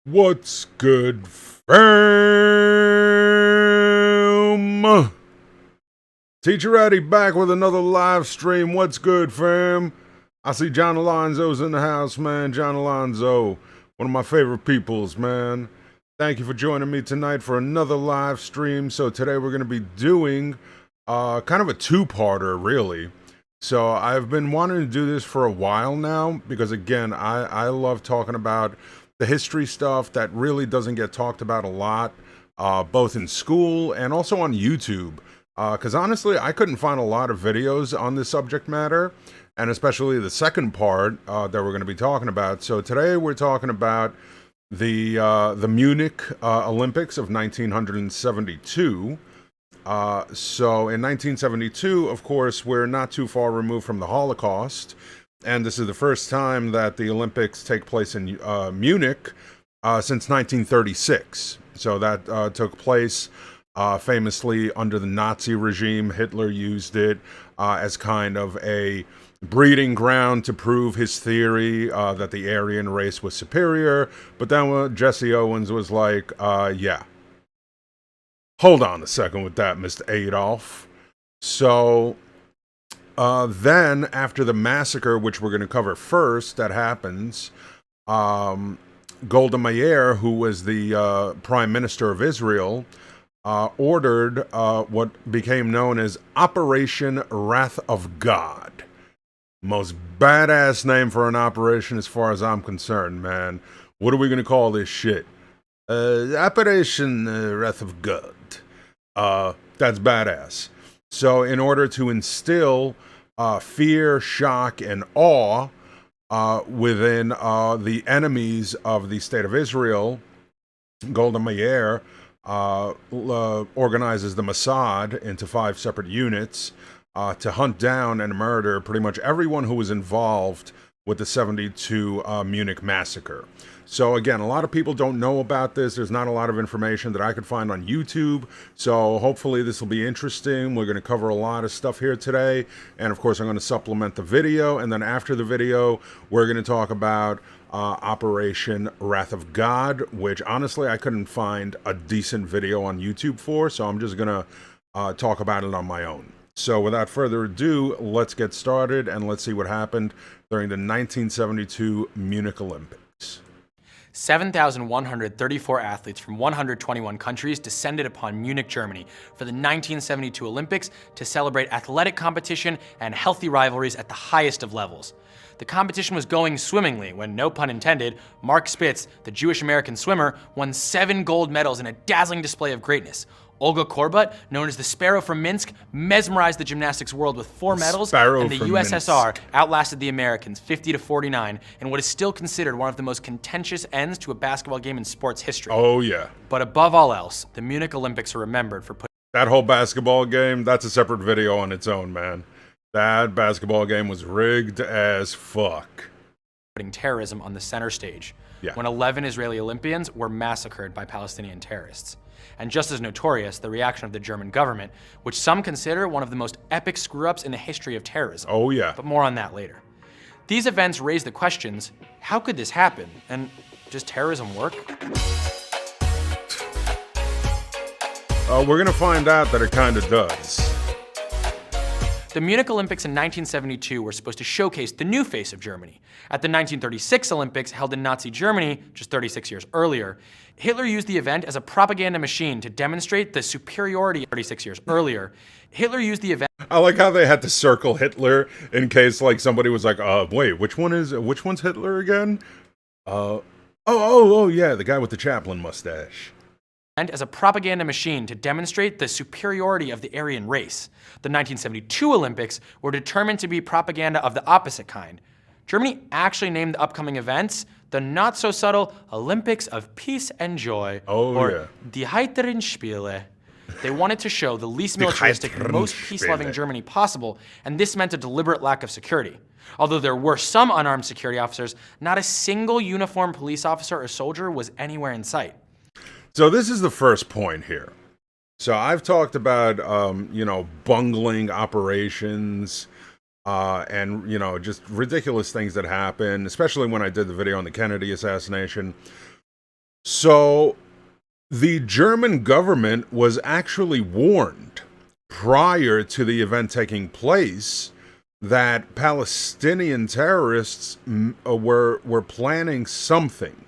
What's good, fam? Teacher Eddie back with another live stream. What's good, fam? I see John Alonzo's in the house, man. John Alonzo, one of my favorite peoples, man. Thank you for joining me tonight for another live stream. So today we're going to be doing kind of a two-parter, really. So I've been wanting to do this for a while now because, again, I love talking about the history stuff that really doesn't get talked about a lot, both in school and also on YouTube. Because honestly, I couldn't find a lot of videos on this subject matter, and especially the second part that we're going to be talking about. So today we're talking about the Munich Olympics of 1972. So in 1972, of course, we're not too far removed from the Holocaust. And this is the first time that the Olympics take place in Munich since 1936. So that took place famously under the Nazi regime. Hitler used it as kind of a breeding ground to prove his theory that the Aryan race was superior. But then Jesse Owens was like, yeah, hold on a second with that, Mr. Adolf. So then, after the massacre, which we're going to cover first, that happens, Golda Meir, who was the prime minister of Israel, ordered what became known as Operation Wrath of God. Most badass name for an operation as far as I'm concerned, man. What are we going to call this shit? Operation Wrath of God. That's badass. So in order to instill fear, shock, and awe within the enemies of the state of Israel, Golda Meir organizes the Mossad into 5 separate units to hunt down and murder pretty much everyone who was involved with the 72 Munich Massacre. So again, a lot of people don't know about this. There's not a lot of information that I could find on YouTube. So hopefully this will be interesting. We're going to cover a lot of stuff here today. And of course, I'm going to supplement the video. And then after the video, we're going to talk about Operation Wrath of God, which honestly, I couldn't find a decent video on YouTube for. So I'm just going to talk about it on my own. So without further ado, let's get started and let's see what happened during the 1972 Munich Olympics. 7,134 athletes from 121 countries descended upon Munich, Germany for the 1972 Olympics to celebrate athletic competition and healthy rivalries at the highest of levels. The competition was going swimmingly when, no pun intended, Mark Spitz, the Jewish-American swimmer, won 7 gold medals in a dazzling display of greatness. Olga Korbut, known as the Sparrow from Minsk, mesmerized the gymnastics world with 4 medals, and the USSR outlasted the Americans 50-49 in what is still considered one of the most contentious ends to a basketball game in sports history. Oh, yeah. But above all else, the Munich Olympics are remembered for that whole basketball game, that's a separate video on its own, man. That basketball game was rigged as fuck. putting terrorism on the center stage, Yeah. when 11 Israeli Olympians were massacred by Palestinian terrorists. And just as notorious, the reaction of the German government, which some consider one of the most epic screw-ups in the history of terrorism. Oh, yeah. But more on that later. These events raise the questions, how could this happen? And does terrorism work? We're going to find out that it kind of does. The Munich Olympics in 1972 were supposed to showcase the new face of Germany. At the 1936 Olympics, held in Nazi Germany just 36 years earlier, Hitler used the event as a propaganda machine to demonstrate the superiority. 36 years earlier, Hitler used the event. I like how they had to circle Hitler in case like somebody was like, wait, which one's Hitler again? Oh, yeah, the guy with the Chaplin mustache. As a propaganda machine to demonstrate the superiority of the Aryan race. The 1972 Olympics were determined to be propaganda of the opposite kind. Germany actually named the upcoming events the not-so-subtle Olympics of Peace and Joy, or Die Heiteren Spiele. They wanted to show the least militaristic, most peace-loving Germany possible, and this meant a deliberate lack of security. Although there were some unarmed security officers, not a single uniformed police officer or soldier was anywhere in sight. So this is the first point here. So I've talked about, bungling operations and, just ridiculous things that happen, especially when I did the video on the Kennedy assassination. So the German government was actually warned prior to the event taking place that Palestinian terrorists were planning something.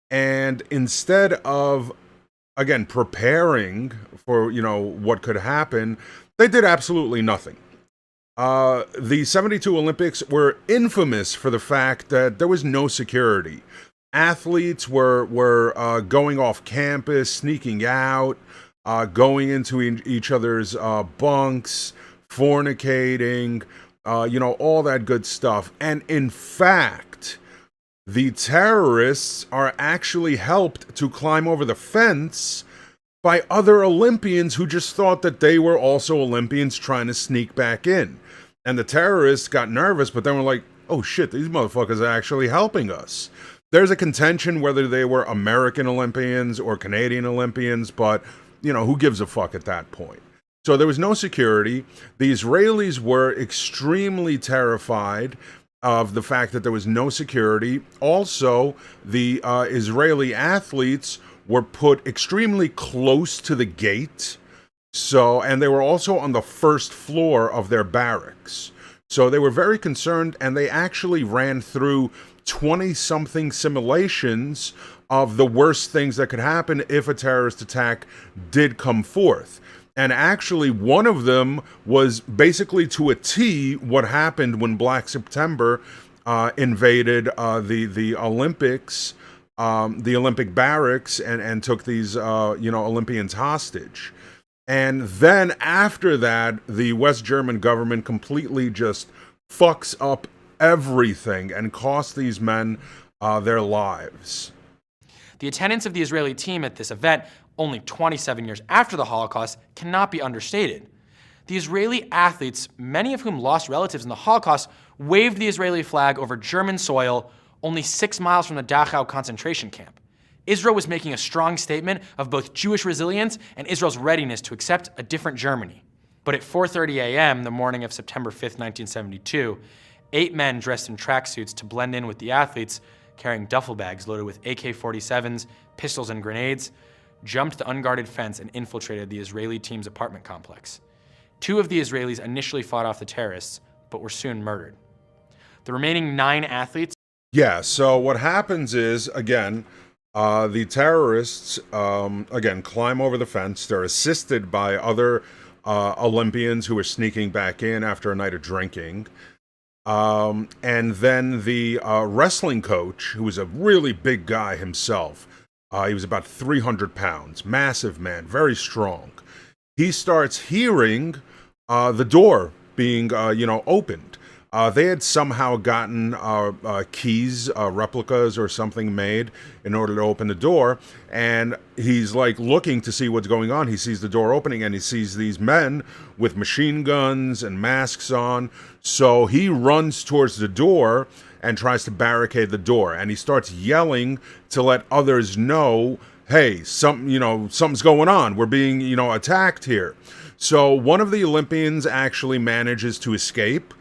And instead of, again, preparing for, what could happen, they did absolutely nothing. The 72 Olympics were infamous for the fact that there was no security. Athletes were going off campus, sneaking out, going into each other's bunks, fornicating, all that good stuff. And in fact, the terrorists are actually helped to climb over the fence by other Olympians who just thought that they were also Olympians trying to sneak back in. And the terrorists got nervous, but then were like, oh shit, these motherfuckers are actually helping us. There's a contention whether they were American Olympians or Canadian Olympians, but, who gives a fuck at that point? So there was no security. The Israelis were extremely terrified of the fact that there was no security. Also, the Israeli athletes were put extremely close to the gate. And they were also on the first floor of their barracks. So they were very concerned, and they actually ran through 20-something simulations of the worst things that could happen if a terrorist attack did come forth. And actually, one of them was basically to a T what happened when Black September invaded the Olympics, the Olympic barracks, and took these Olympians hostage. And then after that, the West German government completely just fucks up everything and costs these men their lives. The attendance of the Israeli team at this event, only 27 years after the Holocaust, cannot be understated. The Israeli athletes, many of whom lost relatives in the Holocaust, waved the Israeli flag over German soil only 6 miles from the Dachau concentration camp. Israel was making a strong statement of both Jewish resilience and Israel's readiness to accept a different Germany. But at 4:30 a.m., the morning of September 5th, 1972, 8 men dressed in tracksuits to blend in with the athletes, carrying duffel bags loaded with AK-47s, pistols, and grenades, jumped the unguarded fence and infiltrated the Israeli team's apartment complex. 2 of the Israelis initially fought off the terrorists, but were soon murdered. The remaining 9 athletes... Yeah, so what happens is, again, the terrorists, climb over the fence. They're assisted by other Olympians who are sneaking back in after a night of drinking. And then the wrestling coach, who was a really big guy himself, he was about 300 pounds, massive man, very strong. He starts hearing the door being, opened. They had somehow gotten keys, replicas or something made in order to open the door. And he's like looking to see what's going on. He sees the door opening and he sees these men with machine guns and masks on. So he runs towards the door and tries to barricade the door. And he starts yelling to let others know, hey, something's going on. We're being, attacked here. So one of the Olympians actually manages to escape.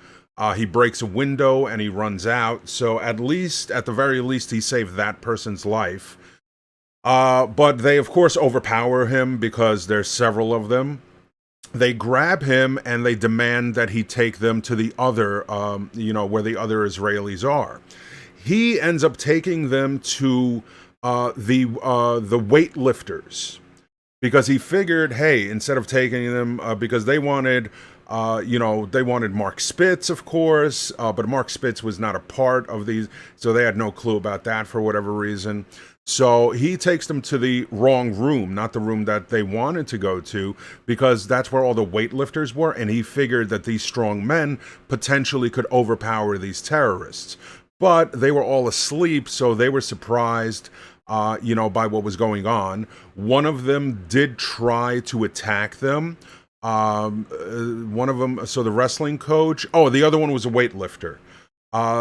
He breaks a window and he runs out. So at the very least, he saved that person's life. But they, of course, overpower him because there's several of them. They grab him and they demand that he take them to the other, where the other Israelis are. He ends up taking them to the weightlifters because he figured, hey, instead of taking them, because they wanted... they wanted Mark Spitz, of course, but Mark Spitz was not a part of these, so they had no clue about that for whatever reason. So he takes them to the wrong room, not the room that they wanted to go to, because that's where all the weightlifters were, and he figured that these strong men potentially could overpower these terrorists. But they were all asleep, so they were surprised, by what was going on. One of them did try to attack them. One of them, so the wrestling coach, the other one was a weightlifter.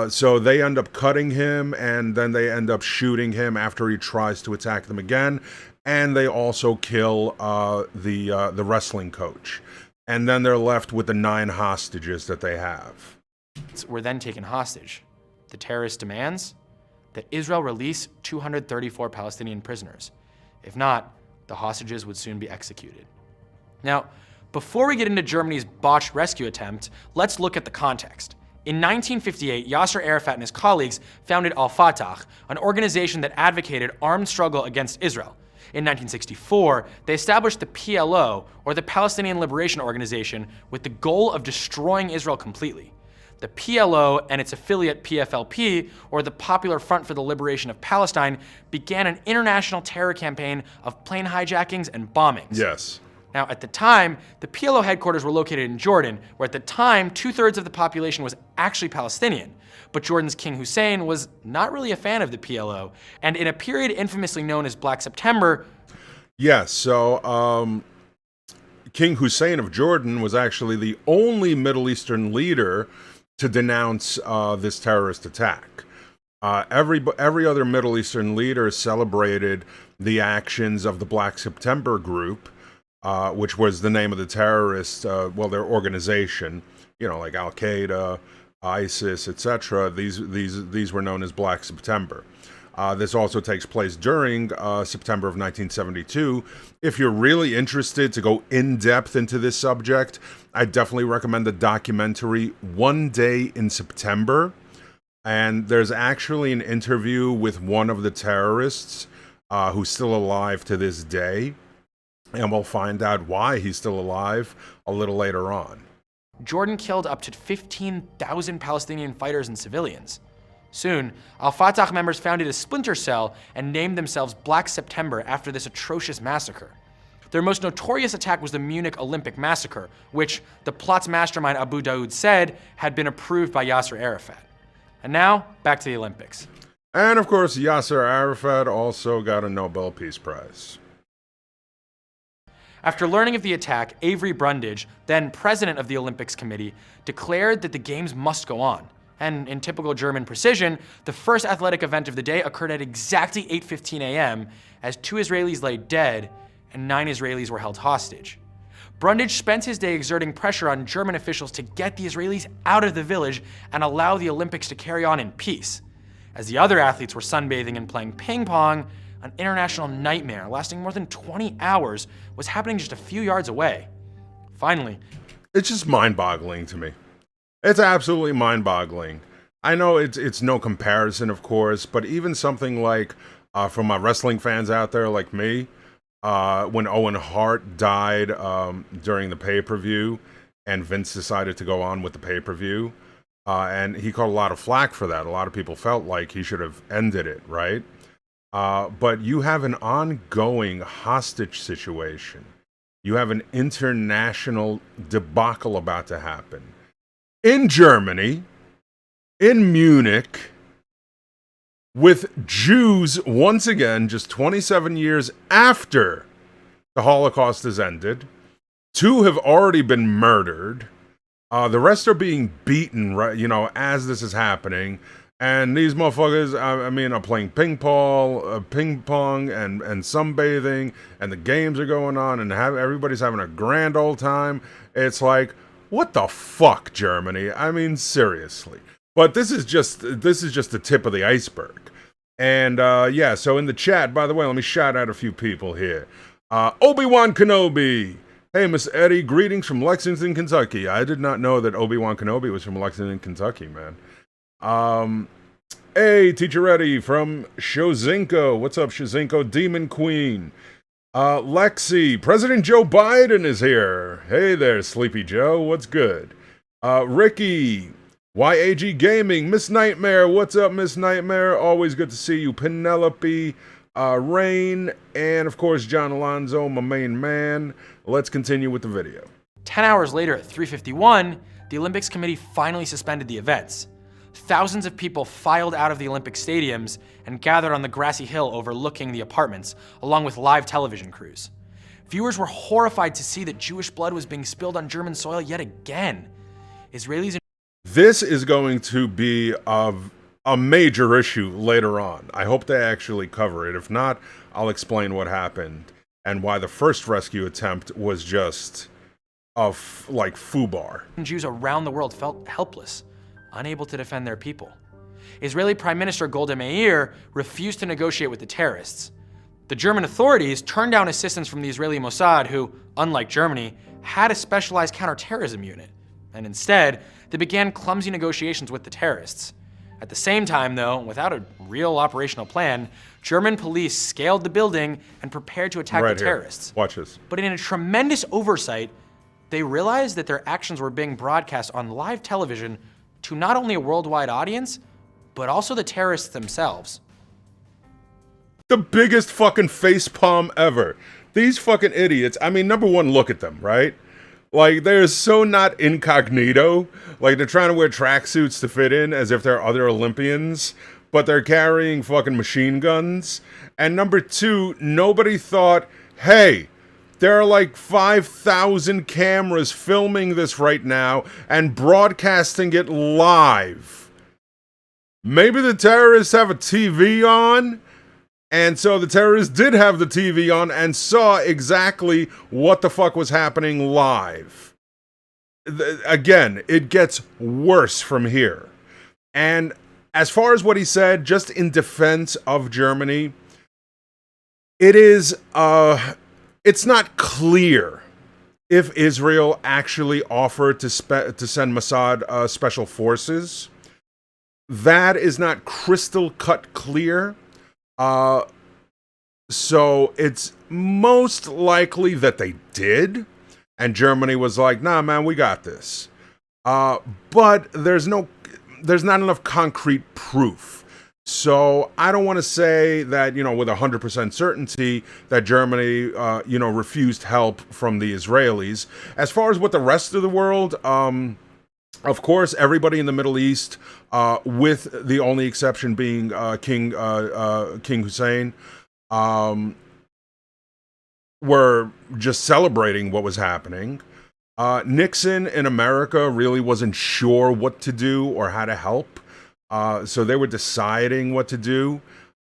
So they end up cutting him, and then they end up shooting him after he tries to attack them again. And they also kill the wrestling coach. And then they're left with the 9 hostages that they have. Were then taken hostage. The terrorist demands? that Israel release 234 Palestinian prisoners. If not, the hostages would soon be executed. Now, before we get into Germany's botched rescue attempt, let's look at the context. In 1958, Yasser Arafat and his colleagues founded Al-Fatah, an organization that advocated armed struggle against Israel. In 1964, they established the PLO, or the Palestinian Liberation Organization, with the goal of destroying Israel completely. The PLO and its affiliate PFLP, or the Popular Front for the Liberation of Palestine, began an international terror campaign of plane hijackings and bombings. Yes. Now, at the time, the PLO headquarters were located in Jordan, where at the time, 2/3 of the population was actually Palestinian. But Jordan's King Hussein was not really a fan of the PLO, and in a period infamously known as Black September. Yes, so King Hussein of Jordan was actually the only Middle Eastern leader to denounce this terrorist attack. Every other Middle Eastern leader celebrated the actions of the Black September group, which was the name of the terrorist, their organization, like Al-Qaeda, ISIS, etc. These were known as Black September. This also takes place during September of 1972. If you're really interested to go in depth into this subject, I definitely recommend the documentary One Day in September. And there's actually an interview with one of the terrorists who's still alive to this day. And we'll find out why he's still alive a little later on. Jordan killed up to 15,000 Palestinian fighters and civilians. Soon, Al-Fatah members founded a splinter cell and named themselves Black September after this atrocious massacre. Their most notorious attack was the Munich Olympic Massacre, which the plot's mastermind Abu Daoud said had been approved by Yasser Arafat. And now, back to the Olympics. And of course, Yasser Arafat also got a Nobel Peace Prize. After learning of the attack, Avery Brundage, then president of the Olympics Committee, declared that the games must go on. And in typical German precision, the first athletic event of the day occurred at exactly 8:15 a.m. as 2 Israelis lay dead and 9 Israelis were held hostage. Brundage spent his day exerting pressure on German officials to get the Israelis out of the village and allow the Olympics to carry on in peace. As the other athletes were sunbathing and playing ping pong, an international nightmare lasting more than 20 hours was happening just a few yards away. Finally, it's just mind-boggling to me. It's absolutely mind-boggling. I know it's no comparison, of course, but even something like, for my wrestling fans out there like me, when Owen Hart died during the pay-per-view, and Vince decided to go on with the pay-per-view, and he caught a lot of flack for that. A lot of people felt like he should have ended it, right? But you have an ongoing hostage situation. You have an international debacle about to happen. In Germany, in Munich, with Jews, once again, just 27 years after the Holocaust has ended. 2 have already been murdered. The rest are being beaten, right, as this is happening. And these motherfuckers, are playing ping pong and sunbathing, and the games are going on, and everybody's having a grand old time. It's like, what the fuck, Germany? Seriously. But this is just the tip of the iceberg. And so in the chat, by the way, let me shout out a few people here. Obi-Wan Kenobi. Hey, Miss Eddie, greetings from Lexington, Kentucky. I did not know that Obi-Wan Kenobi was from Lexington, Kentucky, man. Hey, Teacher Eddie from Shozinko. What's up, Shozinko? Demon Queen. Lexi, President Joe Biden is here. Hey there, Sleepy Joe. What's good? Ricky, YAG Gaming, Miss Nightmare. What's up, Miss Nightmare? Always good to see you. Penelope, Rain, and of course, John Alonzo, my main man. Let's continue with the video. 10 hours later at 3:51, the Olympics Committee finally suspended the events. Thousands of people filed out of the Olympic stadiums and gathered on the grassy hill overlooking the apartments, along with live television crews. Viewers were horrified to see that Jewish blood was being spilled on German soil yet again. Israelis. This is going to be a major issue later on. I hope they actually cover it. If not, I'll explain what happened and why the first rescue attempt was just like FUBAR. Jews around the world felt helpless, unable to defend their people. Israeli Prime Minister Golda Meir refused to negotiate with the terrorists. The German authorities turned down assistance from the Israeli Mossad, who, unlike Germany, had a specialized counterterrorism unit. And instead, they began clumsy negotiations with the terrorists. At the same time, though, without a real operational plan, German police scaled the building and prepared to attack the terrorists. Watch this. But in a tremendous oversight, they realized that their actions were being broadcast on live television to not only a worldwide audience, but also the terrorists themselves. The biggest fucking facepalm ever. These fucking idiots. I mean, number one, look at them, right? Like, they're so not incognito. Like, they're trying to wear tracksuits to fit in as if they're other Olympians, but they're carrying fucking machine guns. And number two, nobody thought, hey, there are like 5,000 cameras filming this right now and broadcasting it live. Maybe the terrorists have a TV on? And so the terrorists did have the TV on and saw exactly what the fuck was happening live. Again, it gets worse from here. And as far as what he said, just in defense of Germany, it's not clear if Israel actually offered to send Mossad special forces. That is not crystal cut clear. So it's most likely that they did, and Germany was like, nah, man, we got this. But there's not enough concrete proof. So I don't want to say that, with 100% certainty that Germany, refused help from the Israelis. As far as what the rest of the world, of course, everybody in the Middle East, with the only exception being King Hussein, were just celebrating what was happening. Nixon in America really wasn't sure what to do or how to help, so they were deciding what to do.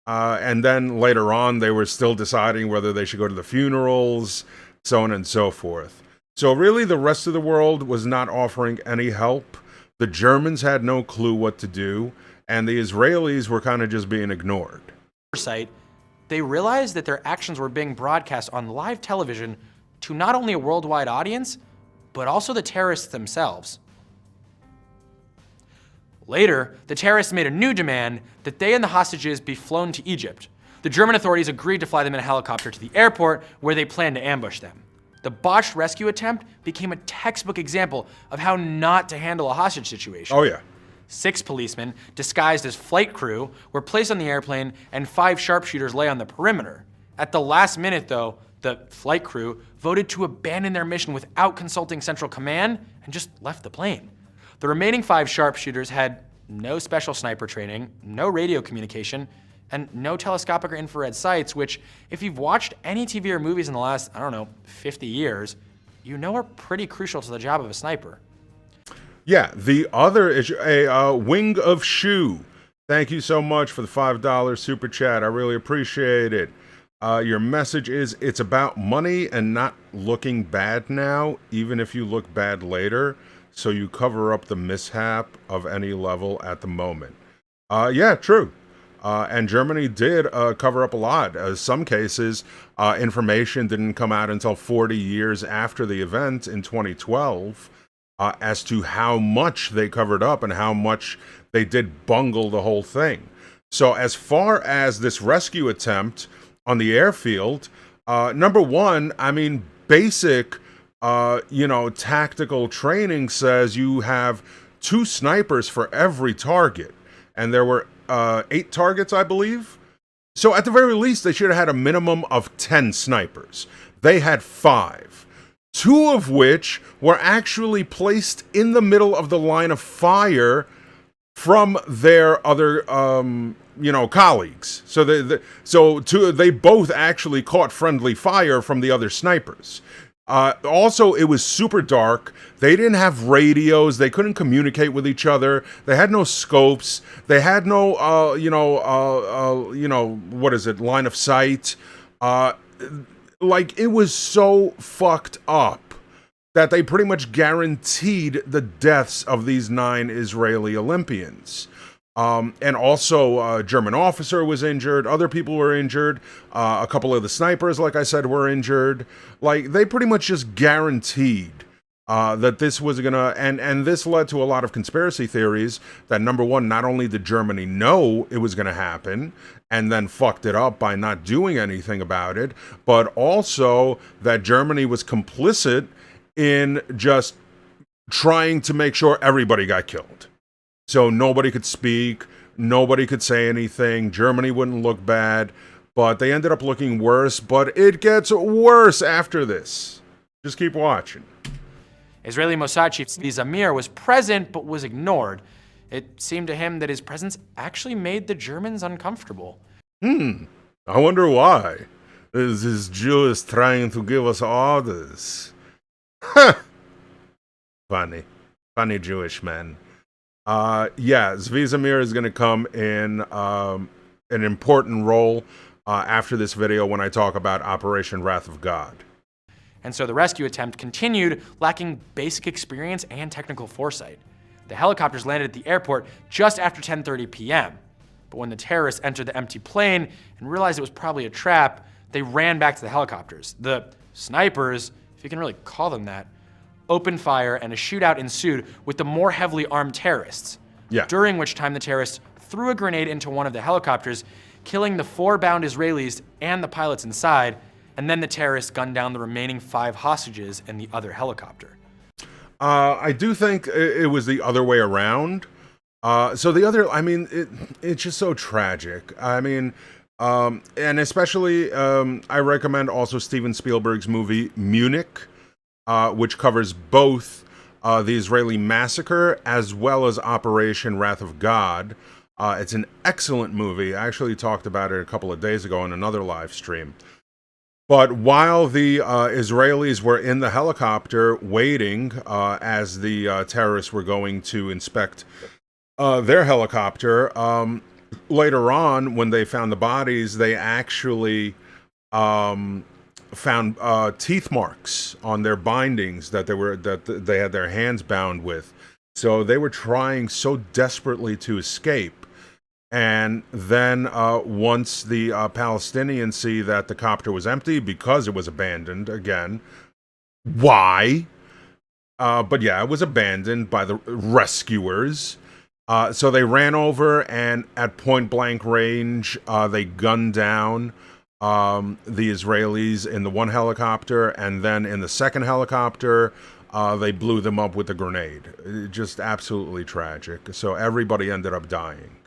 And then later on, they were still deciding whether they should go to the funerals, so on and so forth. So really, the rest of the world was not offering any help. The Germans had no clue what to do, and the Israelis were kind of just being ignored. They realized that their actions were being broadcast on live television to not only a worldwide audience, but also the terrorists themselves. Later, the terrorists made a new demand that they and the hostages be flown to Egypt. The German authorities agreed to fly them in a helicopter to the airport, where they planned to ambush them. The botched rescue attempt became a textbook example of how not to handle a hostage situation. Oh, yeah. 6 policemen, disguised as flight crew, were placed on the airplane, and 5 sharpshooters lay on the perimeter. At the last minute, though, the flight crew voted to abandon their mission without consulting Central Command and just left the plane. The remaining 5 sharpshooters had no special sniper training, no radio communication, and no telescopic or infrared sights, which, if you've watched any TV or movies in the last, 50 years, are pretty crucial to the job of a sniper. Yeah, the other issue, a Wing of Shoe. Thank you so much for the $5 super chat. I really appreciate it. Your message is, it's about money and not looking bad now, even if you look bad later, so you cover up the mishap of any level at the moment. Yeah, true. And Germany did cover up a lot. Some cases, information didn't come out until 40 years after the event in 2012 as to how much they covered up and how much they did bungle the whole thing. So as far as this rescue attempt on the airfield, number one, basic, tactical training says you have 2 snipers for every target. And there were 8 targets, I believe. So at the very least, they should have had a minimum of 10 snipers. They had 5, 2 of which were actually placed in the middle of the line of fire from their other, colleagues. So they both actually caught friendly fire from the other snipers. Also, it was super dark. They didn't have radios. They couldn't communicate with each other. They had no scopes. They had no, line of sight. It was so fucked up that they pretty much guaranteed the deaths of these 9 Israeli Olympians. And also, a German officer was injured. Other people were injured. A couple of the snipers, like I said, were injured. Like, they pretty much just guaranteed that this was gonna, and this led to a lot of conspiracy theories that, number one, not only did Germany know it was gonna happen and then fucked it up by not doing anything about it, but also that Germany was complicit in just trying to make sure everybody got killed. So nobody could speak, nobody could say anything, Germany wouldn't look bad, but they ended up looking worse, but it gets worse after this. Just keep watching. Israeli Mossad chief Zvi Zamir was present but was ignored. It seemed to him that his presence actually made the Germans uncomfortable. I wonder why. This Jew is trying to give us orders. Funny Jewish man. Yeah, Zvi Zamir is going to come in an important role after this video when I talk about Operation Wrath of God. And so the rescue attempt continued, lacking basic experience and technical foresight. The helicopters landed at the airport just after 10:30 p.m. But when the terrorists entered the empty plane and realized it was probably a trap, they ran back to the helicopters. The snipers, if you can really call them that, opened fire and a shootout ensued with the more heavily armed terrorists. Yeah. During which time the terrorists threw a grenade into one of the helicopters, killing the 4 bound Israelis and the pilots inside, and then the terrorists gunned down the remaining 5 hostages in the other helicopter. I do think it was the other way around. So the other, I mean, it's just so tragic. I mean, and especially, I recommend also Steven Spielberg's movie Munich, which covers both the Israeli massacre as well as Operation Wrath of God. It's an excellent movie. I actually talked about it a couple of days ago in another live stream. But while the Israelis were in the helicopter waiting as the terrorists were going to inspect their helicopter, later on, when they found the bodies, they actually found teeth marks on their bindings that they had their hands bound with. So they were trying so desperately to escape. And then once the Palestinians see that the copter was empty because it was abandoned again, why? But yeah, it was abandoned by the rescuers. So they ran over and at point blank range, they gunned down the Israelis in the one helicopter, and then in the second helicopter, they blew them up with a grenade. Just absolutely tragic. So everybody ended up dying.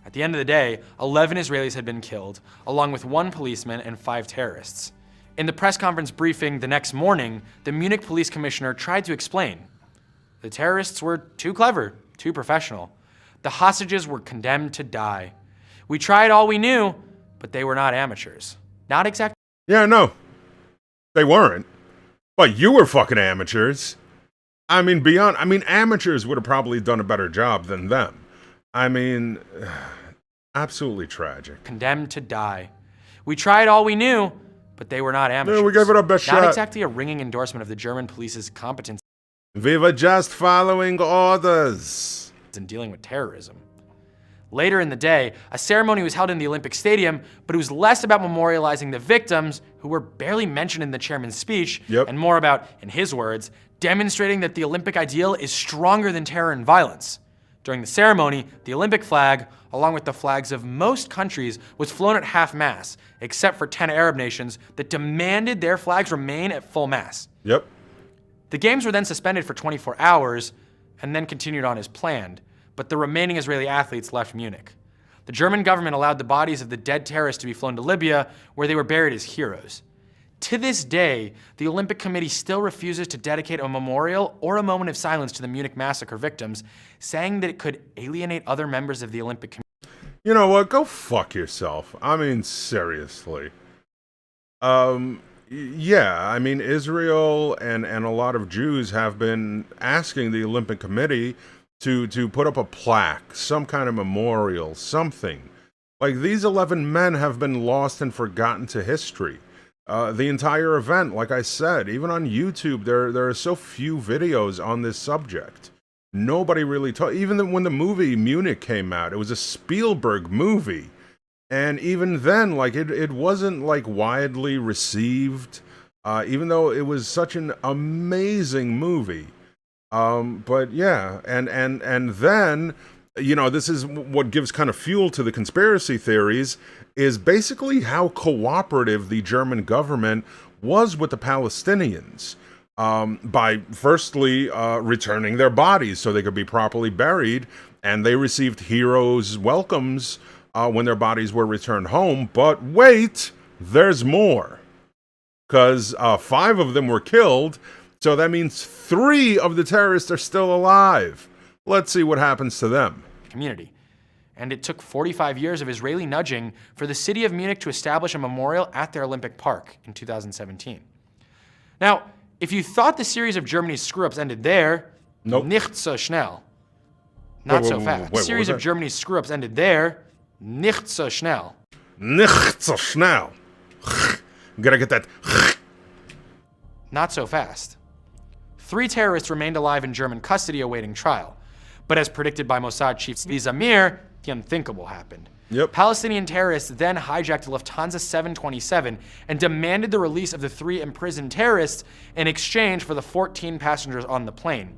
At the end of the day, 11 Israelis had been killed, along with 1 policeman and 5 terrorists. In the press conference briefing the next morning, the Munich police commissioner tried to explain. The terrorists were too clever, too professional. The hostages were condemned to die. We tried all we knew, but they were not amateurs. Not exactly. Yeah, no, they weren't. But you were fucking amateurs. I mean, amateurs would have probably done a better job than them. I mean, absolutely tragic. Condemned to die. We tried all we knew, but they were not amateurs. Yeah, we gave it our best shot. Not exactly a ringing endorsement of the German police's competence. We were just following orders. In dealing with terrorism. Later in the day, a ceremony was held in the Olympic Stadium, but it was less about memorializing the victims, who were barely mentioned in the chairman's speech, and more about, in his words, demonstrating that the Olympic ideal is stronger than terror and violence. During the ceremony, the Olympic flag, along with the flags of most countries, was flown at half-mast, except for 10 Arab nations that demanded their flags remain at full mast. Yep. The games were then suspended for 24 hours and then continued on as planned, but the remaining Israeli athletes left Munich. The German government allowed the bodies of the dead terrorists to be flown to Libya, where they were buried as heroes. To this day, the Olympic Committee still refuses to dedicate a memorial or a moment of silence to the Munich Massacre victims, saying that it could alienate other members of the Olympic Committee. You know what? Go fuck yourself. I mean, seriously. Yeah, I mean, Israel and a lot of Jews have been asking the Olympic Committee to put up a plaque, some kind of memorial, something. Like, these 11 men have been lost and forgotten to history. The entire event, like I said, even on YouTube, there are so few videos on this subject. Nobody really talked. Even when the movie Munich came out, it was a Spielberg movie. And even then, like, it wasn't, like, widely received, even though it was such an amazing movie. But yeah, and then, you know, this is what gives kind of fuel to the conspiracy theories, is basically how cooperative the German government was with the Palestinians. By firstly returning their bodies so they could be properly buried, and they received heroes' welcomes when their bodies were returned home. But wait, there's more. Because 5 of them were killed, so that means 3 of the terrorists are still alive. Let's see what happens to them. Community. And it took 45 years of Israeli nudging for the city of Munich to establish a memorial at their Olympic Park in 2017. Now, if you thought the series of Germany's screw-ups ended there, Nope. nicht so schnell. Not so fast. The series of Germany's screw-ups ended there, nicht so schnell. Nicht so schnell. Gotta get that. Not so fast. 3 terrorists remained alive in German custody awaiting trial. But as predicted by Mossad chief Zamir, the unthinkable happened. Yep. Palestinian terrorists then hijacked a Lufthansa 727 and demanded the release of the 3 imprisoned terrorists in exchange for the 14 passengers on the plane.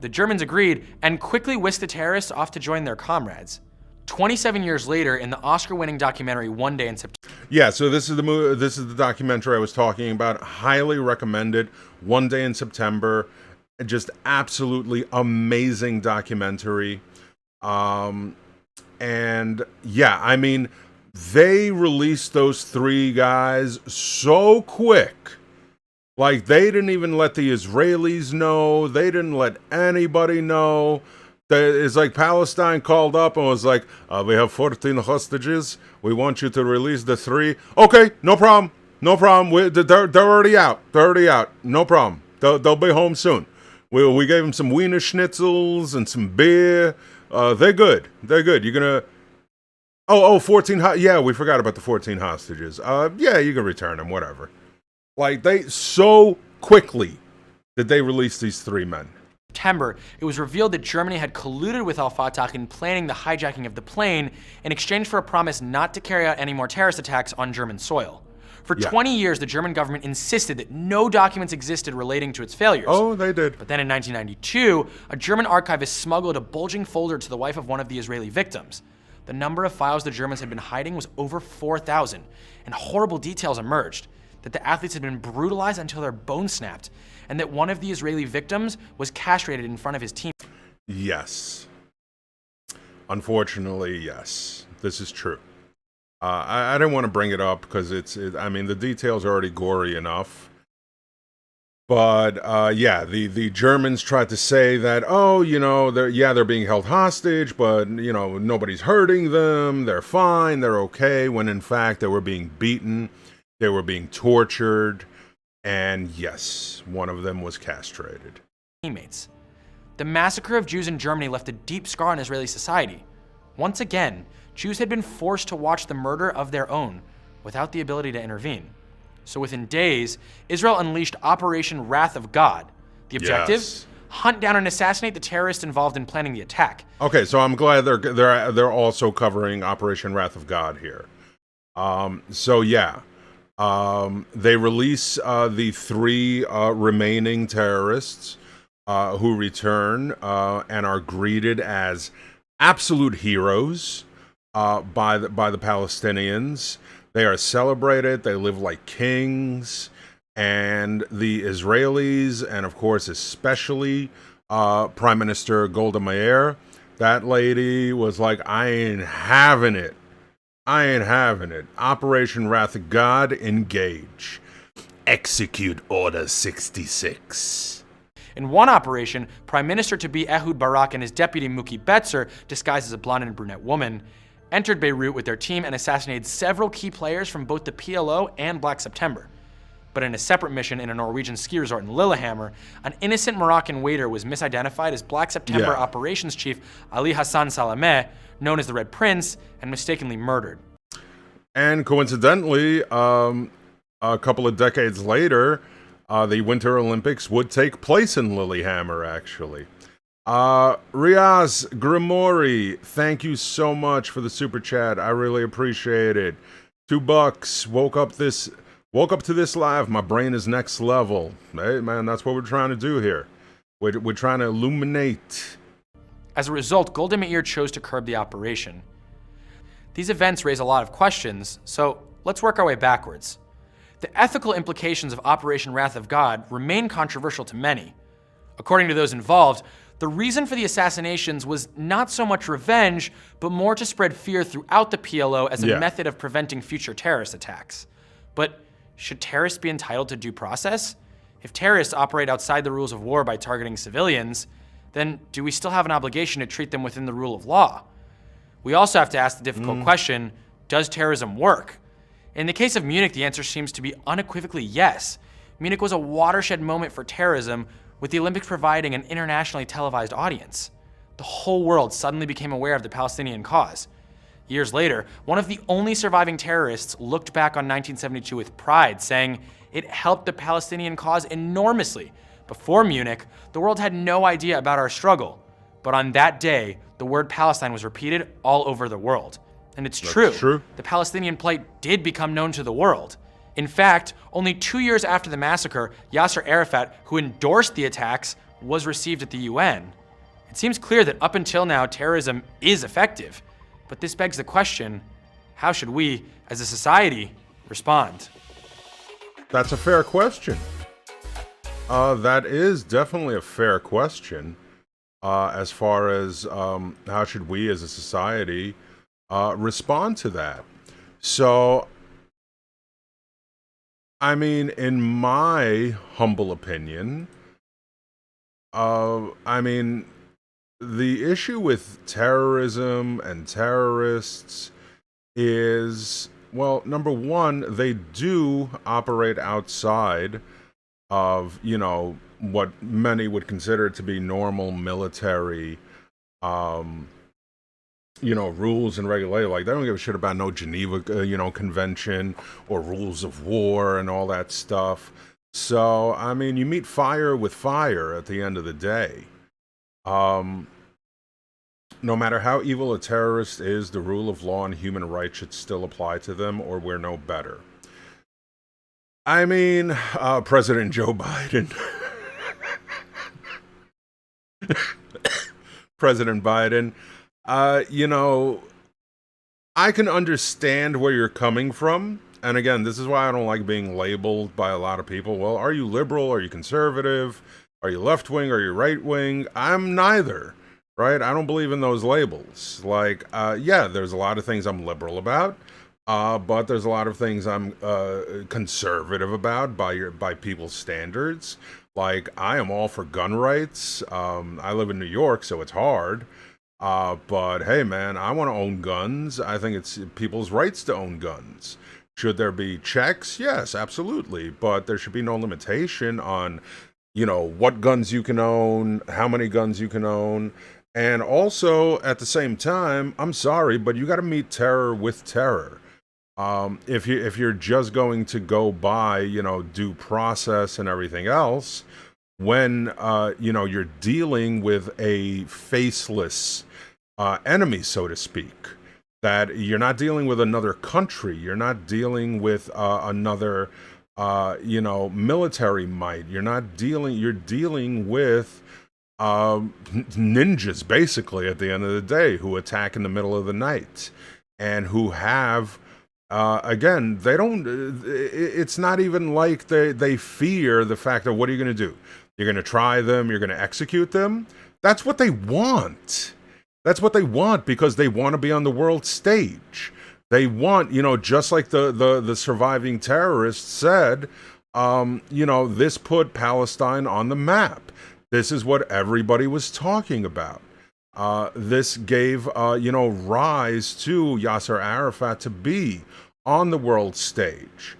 The Germans agreed and quickly whisked the terrorists off to join their comrades. 27 years later, in the Oscar-winning documentary One Day in September. Yeah, so this is the documentary I was talking about. Highly recommended. One Day in September. Just absolutely amazing documentary. And yeah, I mean, they released those 3 guys so quick. Like, they didn't even let the Israelis know. They didn't let anybody know. It's like Palestine called up and was like, we have 14 hostages. We want you to release the 3. Okay, no problem. No problem. They're already out. They're already out. No problem. They'll be home soon. We gave them some Wiener Schnitzels and some beer. They're good. They're good. You're gonna... 14... Yeah, we forgot about the 14 hostages. Yeah, you can return them, whatever. Like, they... So quickly did they release these 3 men. September, it was revealed that Germany had colluded with al-Fatah in planning the hijacking of the plane in exchange for a promise not to carry out any more terrorist attacks on German soil. For 20 years, the German government insisted that no documents existed relating to its failures. Oh, they did. But then in 1992, a German archivist smuggled a bulging folder to the wife of one of the Israeli victims. The number of files the Germans had been hiding was over 4,000, and horrible details emerged. That the athletes had been brutalized until their bones snapped, and that one of the Israeli victims was castrated in front of his team. Yes. Unfortunately, yes. This is true. I didn't want to bring it up because I mean, the details are already gory enough. But, yeah, the Germans tried to say that, oh, you know, they're being held hostage, but, you know, nobody's hurting them, they're fine, they're okay, when in fact they were being beaten, they were being tortured, and yes, one of them was castrated. Teammates. The massacre of Jews in Germany left a deep scar on Israeli society. Once again, Jews had been forced to watch the murder of their own without the ability to intervene. So within days, Israel unleashed Operation Wrath of God. The objective? Yes. Hunt down and assassinate the terrorists involved in planning the attack. Okay, so I'm glad they're also covering Operation Wrath of God here. So yeah, they release the 3 remaining terrorists who return and are greeted as absolute heroes by the Palestinians. They are celebrated. They live like kings. And the Israelis, and of course especially Prime Minister Golda Meir, that lady was like, I ain't having it. I ain't having it. Operation Wrath of God, engage. Execute Order 66. In one operation, Prime Minister-to-be Ehud Barak and his deputy Mookie Betzer, disguised as a blonde and brunette woman, entered Beirut with their team and assassinated several key players from both the PLO and Black September. But in a separate mission in a Norwegian ski resort in Lillehammer, an innocent Moroccan waiter was misidentified as Black September operations chief Ali Hassan Salameh, known as the Red Prince, and mistakenly murdered. And coincidentally, a couple of decades later, the Winter Olympics would take place in Lillehammer, actually. Riaz Grimori, thank you so much for the super chat. I really appreciate it. $2. Woke up to this live. My brain is next level. Hey, man, that's what we're trying to do here. We're trying to illuminate. As a result, Golden Meir chose to curb the operation. These events raise a lot of questions, so let's work our way backwards. The ethical implications of Operation Wrath of God remain controversial to many. According to those involved, the reason for the assassinations was not so much revenge, but more to spread fear throughout the PLO as a method of preventing future terrorist attacks. But should terrorists be entitled to due process? If terrorists operate outside the rules of war by targeting civilians, then do we still have an obligation to treat them within the rule of law? We also have to ask the difficult question, does terrorism work? In the case of Munich, the answer seems to be unequivocally yes. Munich was a watershed moment for terrorism, with the Olympics providing an internationally televised audience. The whole world suddenly became aware of the Palestinian cause. Years later, one of the only surviving terrorists looked back on 1972 with pride, saying, "It helped the Palestinian cause enormously. Before Munich, the world had no idea about our struggle. But on that day, the word Palestine was repeated all over the world." And it's true. The Palestinian plight did become known to the world. In fact, only 2 years after the massacre, Yasser Arafat, who endorsed the attacks, was received at the UN. It seems clear that up until now, terrorism is effective. But this begs the question, how should we, as a society, respond? That's a fair question. That is definitely a fair question. As far as how should we as a society respond to that? So, I mean, in my humble opinion, the issue with terrorism and terrorists is, well, number one, they do operate outside of, what many would consider to be normal military, rules and regulations. Like, they don't give a shit about no Geneva, convention or rules of war and all that stuff. So, I mean, you meet fire with fire at the end of the day. No matter how evil a terrorist is, the rule of law and human rights should still apply to them, or we're no better. I mean, President Joe Biden. President Biden, I can understand where you're coming from. And again, this is why I don't like being labeled by a lot of people. Well, are you liberal? Are you conservative? Are you left wing? Are you right wing? I'm neither, right? I don't believe in those labels. Like, there's a lot of things I'm liberal about, but there's a lot of things I'm conservative about by people's standards. Like, I am all for gun rights. I live in New York, so it's hard. But hey, man, I want to own guns. I think it's people's rights to own guns. Should there be checks? Yes, absolutely. But there should be no limitation on, what guns you can own, how many guns you can own. And also, at the same time, I'm sorry, but you got to meet terror with terror. If you're just going to go by, due process and everything else, when, you're dealing with a faceless enemy, so to speak, that you're not dealing with another country, you're not dealing with another, military might, you're dealing with ninjas, basically, at the end of the day, who attack in the middle of the night and who have, again, they don't, it's not even like they fear the fact of, what are you going to do? You're going to try them, you're going to execute them. That's what they want. That's what they want, because they want to be on the world stage. They want, just like the surviving terrorists said, this put Palestine on the map. This is what everybody was talking about. This gave, rise to Yasser Arafat to be on the world stage.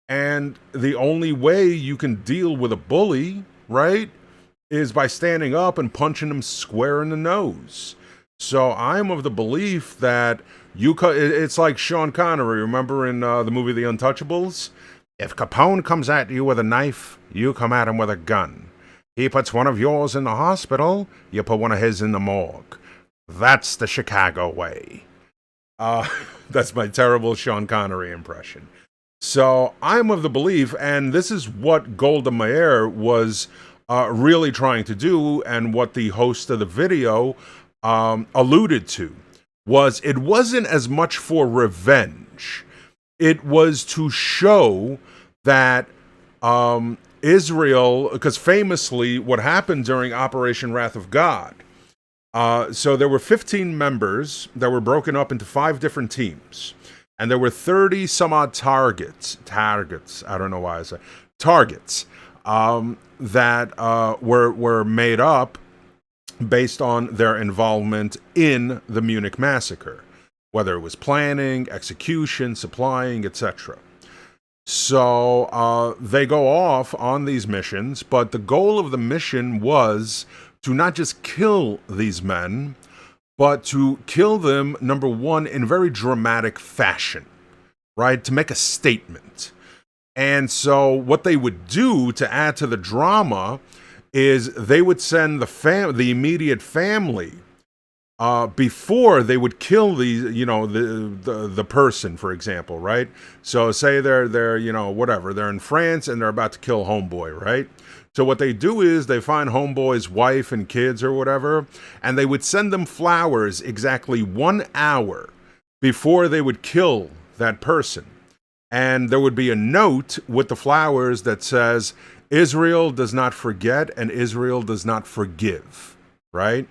And the only way you can deal with a bully, right, is by standing up and punching him square in the nose. So I'm of the belief that it's like Sean Connery, remember in the movie The Untouchables? If Capone comes at you with a knife, you come at him with a gun. He puts one of yours in the hospital, you put one of his in the morgue. That's the Chicago way. That's my terrible Sean Connery impression. So I'm of the belief, and this is what Golda Meir was really trying to do, and what the host of the video alluded to, was it wasn't as much for revenge. It was to show that Israel, because famously what happened during Operation Wrath of God, so there were 15 members that were broken up into 5 different teams. And there were 30 some odd targets, I don't know why I say, targets, that were made up based on their involvement in the Munich Massacre, whether it was planning, execution, supplying, etc. So they go off on these missions, but the goal of the mission was to not just kill these men, but to kill them, number one, in very dramatic fashion, right? To make a statement. And so what they would do to add to the drama is they would send the immediate family before they would kill the person, for example, right? So say they're they're in France and they're about to kill homeboy, right? So what they do is they find homeboy's wife and kids or whatever, and they would send them flowers exactly 1 hour before they would kill that person. And there would be a note with the flowers that says, Israel does not forget and Israel does not forgive, right?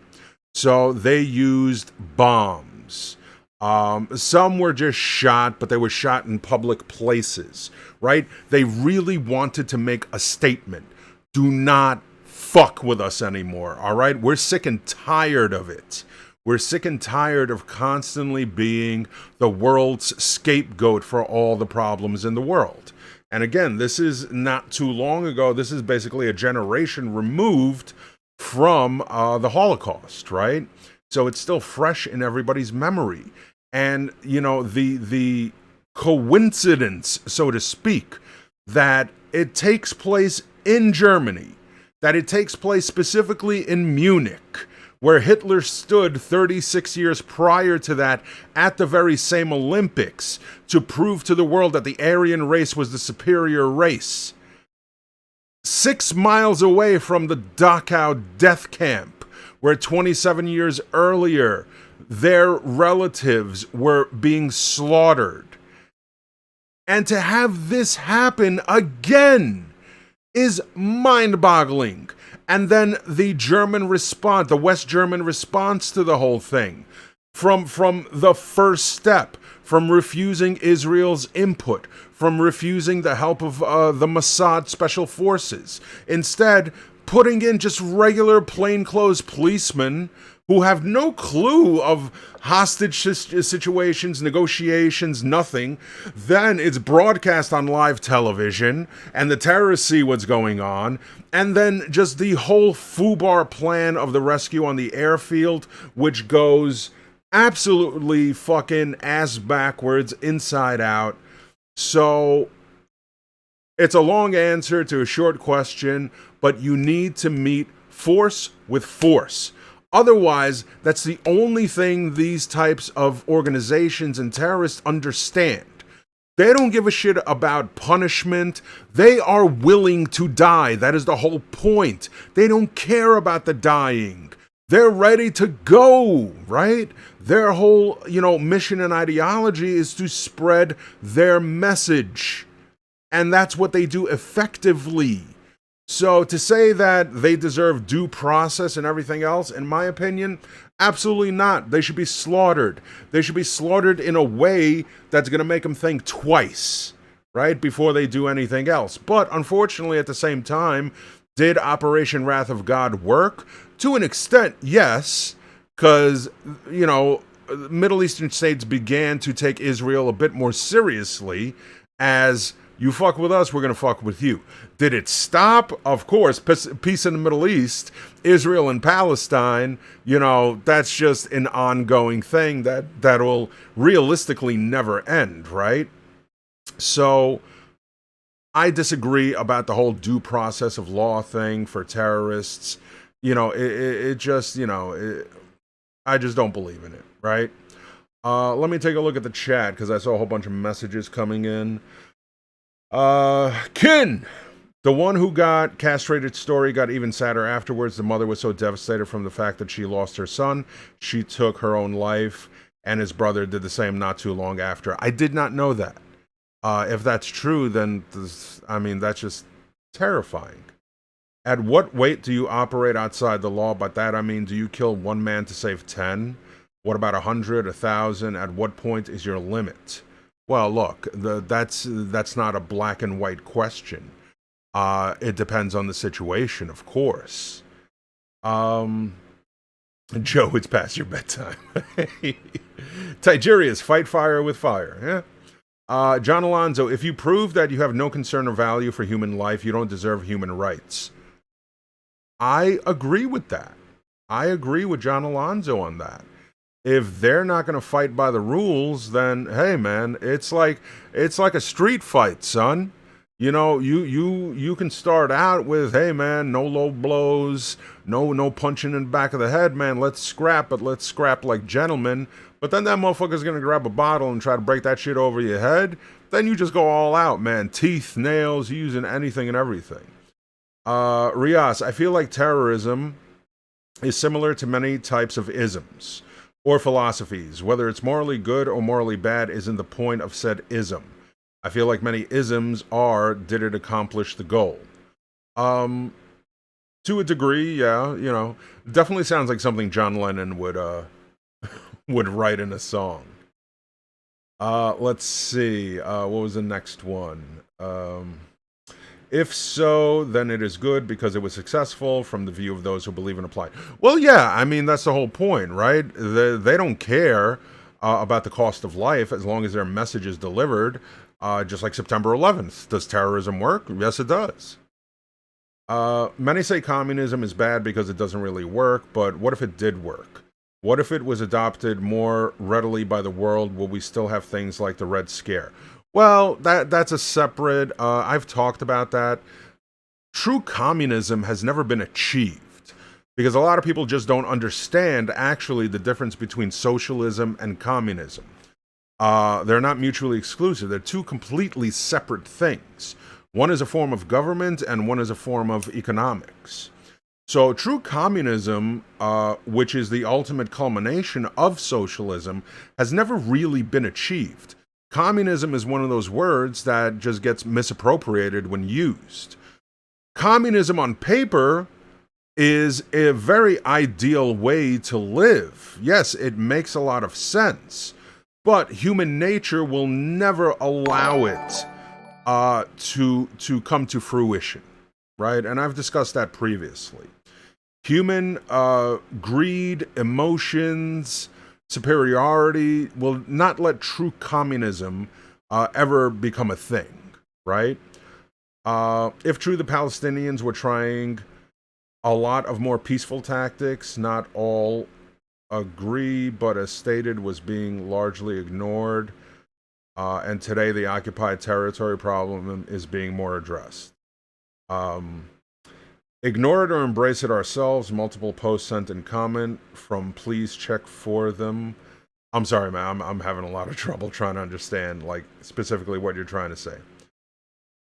So they used bombs. Some were just shot, but they were shot in public places, right? They really wanted to make a statement. Do not fuck with us anymore, all right? We're sick and tired of it. We're sick and tired of constantly being the world's scapegoat for all the problems in the world. And again, this is not too long ago. This is basically a generation removed from the Holocaust, right? So it's still fresh in everybody's memory. And, the coincidence, so to speak, that it takes place in Germany, that it takes place specifically in Munich, where Hitler stood 36 years prior to that at the very same Olympics to prove to the world that the Aryan race was the superior race. 6 miles away from the Dachau death camp, where 27 years earlier, their relatives were being slaughtered. And to have this happen again is mind-boggling. And then the German response, the West German response to the whole thing, from the first step, from refusing Israel's input, from refusing the help of the Mossad special forces, instead putting in just regular plainclothes policemen who have no clue of hostage situations, negotiations, nothing. Then it's broadcast on live television, and the terrorists see what's going on. And then just the whole FUBAR plan of the rescue on the airfield, which goes absolutely fucking ass backwards, inside out. So it's a long answer to a short question, but you need to meet force with force. Otherwise, that's the only thing these types of organizations and terrorists understand. They don't give a shit about punishment. They are willing to die. That is the whole point. They don't care about the dying. They're ready to go, right? Their whole, mission and ideology is to spread their message. And that's what they do effectively. So to say that they deserve due process and everything else, in my opinion, absolutely not. They should be slaughtered. They should be slaughtered in a way that's going to make them think twice, right, before they do anything else. But unfortunately, at the same time, did Operation Wrath of God work? To an extent, yes, because, Middle Eastern states began to take Israel a bit more seriously as, you fuck with us, we're going to fuck with you. Did it stop? Of course. Peace in the Middle East, Israel and Palestine, that's just an ongoing thing that will realistically never end, right? So I disagree about the whole due process of law thing for terrorists. It just, I just don't believe in it, right? Let me take a look at the chat because I saw a whole bunch of messages coming in. Kin, the one who got castrated story got even sadder afterwards. The mother was so devastated from the fact that she lost her son, she took her own life, and his brother did the same not too long after. I did not know that. If that's true, then that's just terrifying. At what weight do you operate outside the law? By that I mean, do you kill one man to save 10? What about 100, 1,000? At what point is your limit? Well, look, that's not a black and white question. It depends on the situation, of course. Joe, it's past your bedtime. Tigerius, fight fire with fire. Yeah. John Alonzo, if you prove that you have no concern or value for human life, you don't deserve human rights. I agree with that. I agree with John Alonzo on that. If they're not going to fight by the rules, then hey, man, it's like a street fight, son. You can start out with, hey, man, no low blows, no punching in the back of the head, man. Let's scrap, but let's scrap like gentlemen. But then that motherfucker's going to grab a bottle and try to break that shit over your head. Then you just go all out, man. Teeth, nails, using anything and everything. Rias, I feel like terrorism is similar to many types of isms or philosophies. Whether it's morally good or morally bad isn't the point of said ism. I feel like many isms did it accomplish the goal? To a degree, yeah, definitely sounds like something John Lennon would write in a song. Let's see, what was the next one? If so, then it is good because it was successful from the view of those who believe and apply. Well, yeah, that's the whole point, right? They don't care about the cost of life as long as their message is delivered, just like September 11th. Does terrorism work? Yes, it does. Many say communism is bad because it doesn't really work, but what if it did work? What if it was adopted more readily by the world? Will we still have things like the Red Scare? Well, that's a separate, I've talked about that. True communism has never been achieved because a lot of people just don't understand actually the difference between socialism and communism. They're not mutually exclusive. They're two completely separate things. One is a form of government and one is a form of economics. So true communism, which is the ultimate culmination of socialism, has never really been achieved. Communism is one of those words that just gets misappropriated when used. Communism on paper is a very ideal way to live. Yes, it makes a lot of sense, but human nature will never allow it to come to fruition, right? And I've discussed that previously. Human greed, emotions, superiority will not let true communism ever become a thing, right? If true, the Palestinians were trying a lot of more peaceful tactics. Not all agree, but as stated, was being largely ignored. And today, the occupied territory problem is being more addressed. Ignore it or embrace it ourselves. Multiple posts sent in comment from please check for them. I'm sorry, man. I'm having a lot of trouble trying to understand, like, specifically what you're trying to say.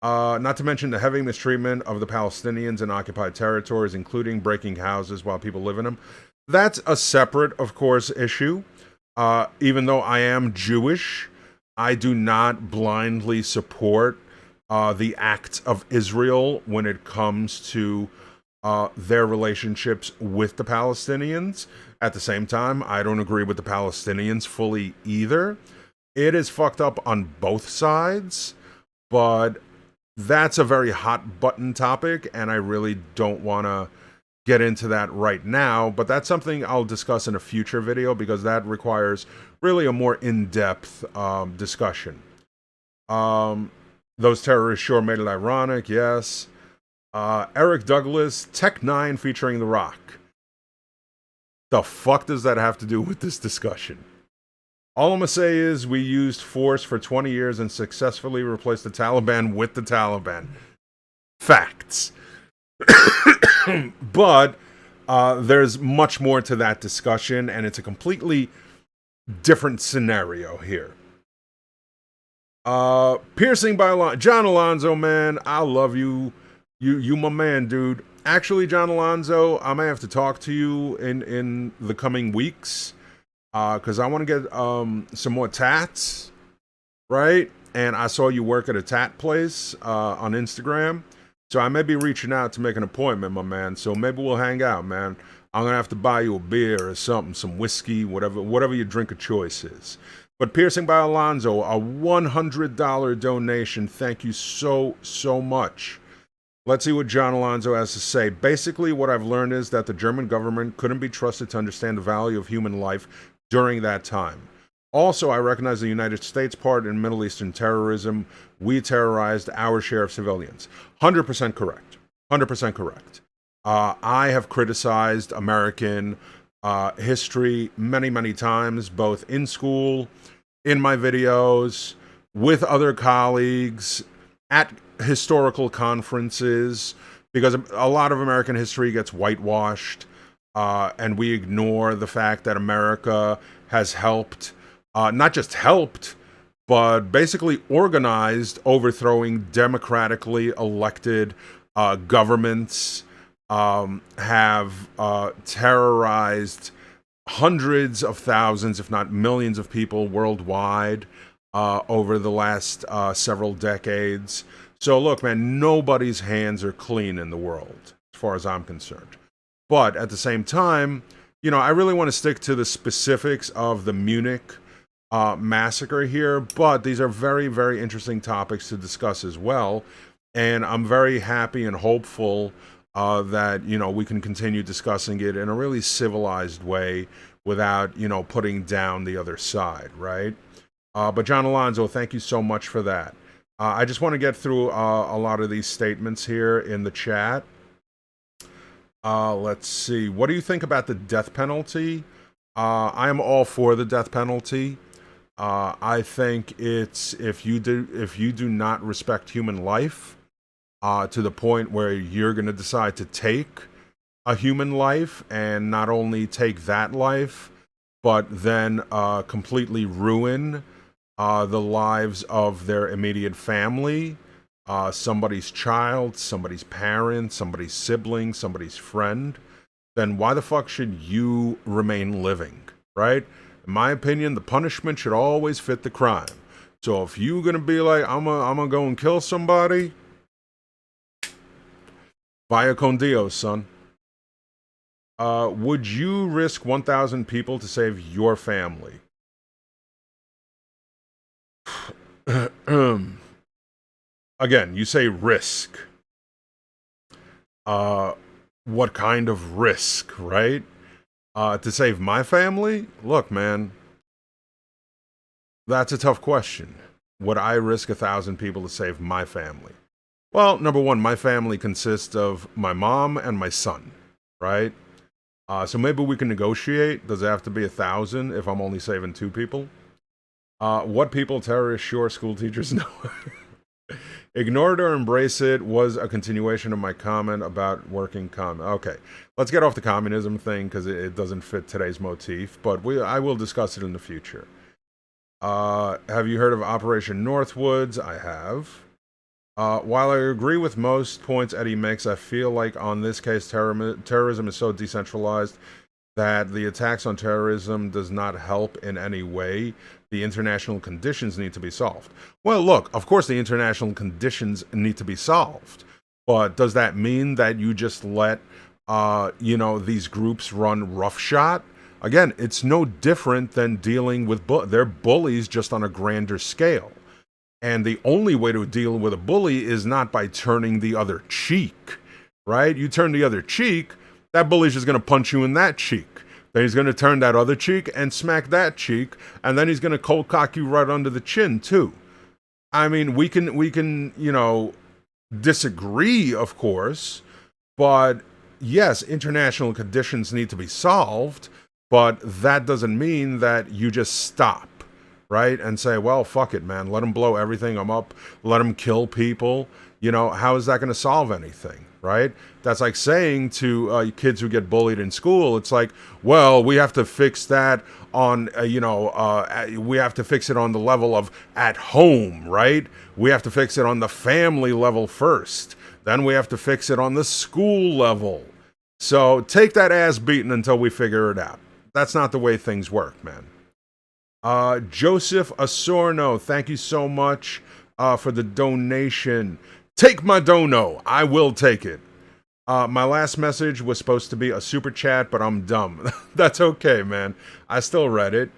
Not to mention the heavy mistreatment of the Palestinians in occupied territories, including breaking houses while people live in them. That's a separate, of course, issue. Even though I am Jewish, I do not blindly support the act of Israel when it comes to their relationships with the Palestinians. At the same time, I don't agree with the Palestinians fully either. It is fucked up on both sides, but that's a very hot button topic, and I really don't want to get into that right now, but that's something I'll discuss in a future video because that requires really a more in-depth discussion. Those terrorists sure made it ironic, yes. Eric Douglas, Tech 9 featuring The Rock. The fuck does that have to do with this discussion? All I'm going to say is we used force for 20 years and successfully replaced the Taliban with the Taliban. Facts. But there's much more to that discussion, and it's a completely different scenario here. Piercing by John Alonzo, man, I love you. You my man, dude. Actually, John Alonzo, I may have to talk to you in the coming weeks, because I want to get some more tats, right? And I saw you work at a tat place on Instagram, so I may be reaching out to make an appointment, my man. So maybe we'll hang out, man. I'm gonna have to buy you a beer or something, some whiskey, whatever your drink of choice is. But Piercing by Alonzo, a $100 donation. Thank you so much. Let's see what John Alonzo has to say. Basically, what I've learned is that the German government couldn't be trusted to understand the value of human life during that time. Also, I recognize the United States part in Middle Eastern terrorism. We terrorized our share of civilians. 100% correct. 100% correct. I have criticized American history many times, both in school, in my videos, with other colleagues, at historical conferences, because a lot of American history gets whitewashed, and we ignore the fact that America has helped, not just helped, but basically organized overthrowing democratically elected governments, have terrorized hundreds of thousands, if not millions of people worldwide over the last several decades. So look, man, nobody's hands are clean in the world, as far as I'm concerned. But at the same time, you know, I really want to stick to the specifics of the Munich massacre here, but these are very interesting topics to discuss as well. And I'm very happy and hopeful that, you know, we can continue discussing it in a really civilized way without, you know, putting down the other side, right? But John Alonzo, thank you so much for that. I just want to get through a lot of these statements here in the chat. Let's see. What do you think about the death penalty? I am all for the death penalty. I think it's if you do not respect human life to the point where you're going to decide to take a human life and not only take that life, but then completely ruin the lives of their immediate family, somebody's child, somebody's parent, somebody's sibling, somebody's friend, then why the fuck should you remain living, right? In my opinion, the punishment should always fit the crime. So if you're gonna be like, I'm gonna go and kill somebody, vaya con Dios, son. Would you risk 1,000 people to save your family? Again, you say risk. What kind of risk, right? To save my family? Look, man, that's a tough question. Would I risk 1,000 people to save my family? Well, number one, my family consists of my mom and my son, right? So maybe we can negotiate. Does it have to be 1,000 if I'm only saving 2 people? What people? Terrorists? Sure. School teachers? No. Ignore it or embrace it was a continuation of my comment about working Okay, let's get off the communism thing because it doesn't fit today's motif, but I will discuss it in the future. Have you heard of Operation Northwoods? I have. While I agree with most points Eddie makes, I feel like on this case terrorism is so decentralized that the attacks on terrorism does not help in any way. The international conditions need to be solved. Well, look, of course the international conditions need to be solved, but does that mean that you just let, you know, these groups run roughshod? Again, it's no different than dealing with they're bullies just on a grander scale. And the only way to deal with a bully is not by turning the other cheek, right? You turn the other cheek, that bully's just going to punch you in that cheek. Then he's going to turn that other cheek and smack that cheek, and then he's going to cold cock you right under the chin too. I mean, we can, you know, disagree, of course, but yes, international conditions need to be solved, but that doesn't mean that you just stop, right? And say, well, fuck it, man. Let them blow everything up. Let them kill people. You know, how is that going to solve anything, right? That's like saying to kids who get bullied in school, it's like, well, we have to fix that on, we have to fix it on the level of at home, right? We have to fix it on the family level first. Then we have to fix it on the school level. So take that ass beating until we figure it out. That's not the way things work, man. Joseph Asorno, thank you so much for the donation. Take my dono. I will take it. My last message was supposed to be a super chat, but I'm dumb. That's okay, man. I still read it.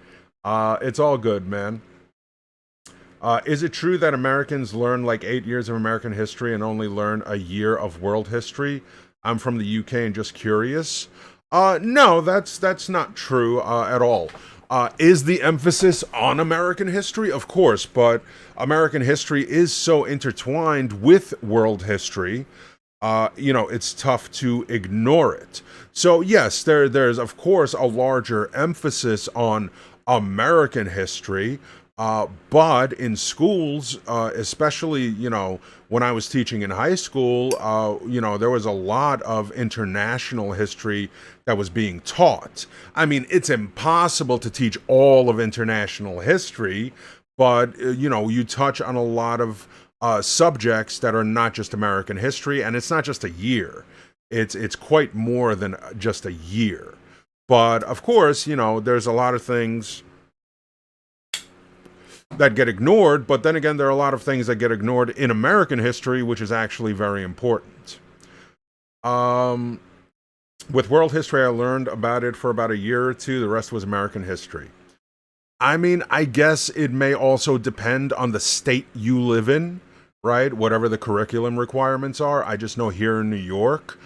It's all good, man. Is it true that Americans learn like 8 years of American history and only learn a year of world history? I'm from the UK and just curious. No, that's not true at all. Is the emphasis on American history? Of course, but American history is so intertwined with world history, it's tough to ignore it. So yes, there's of course a larger emphasis on American history, but in schools, especially, when I was teaching in high school, there was a lot of international history that was being taught. I mean, it's impossible to teach all of international history, but, you touch on a lot of subjects that are not just American history, and it's not just a year. It's quite more than just a year. But, of course, there's a lot of things that get ignored, but then again, there are a lot of things that get ignored in American history, which is actually very important. With world history, I learned about it for about a year or two. The rest was American history. I mean, I guess it may also depend on the state you live in, right? Whatever the curriculum requirements are. I just know here in New York,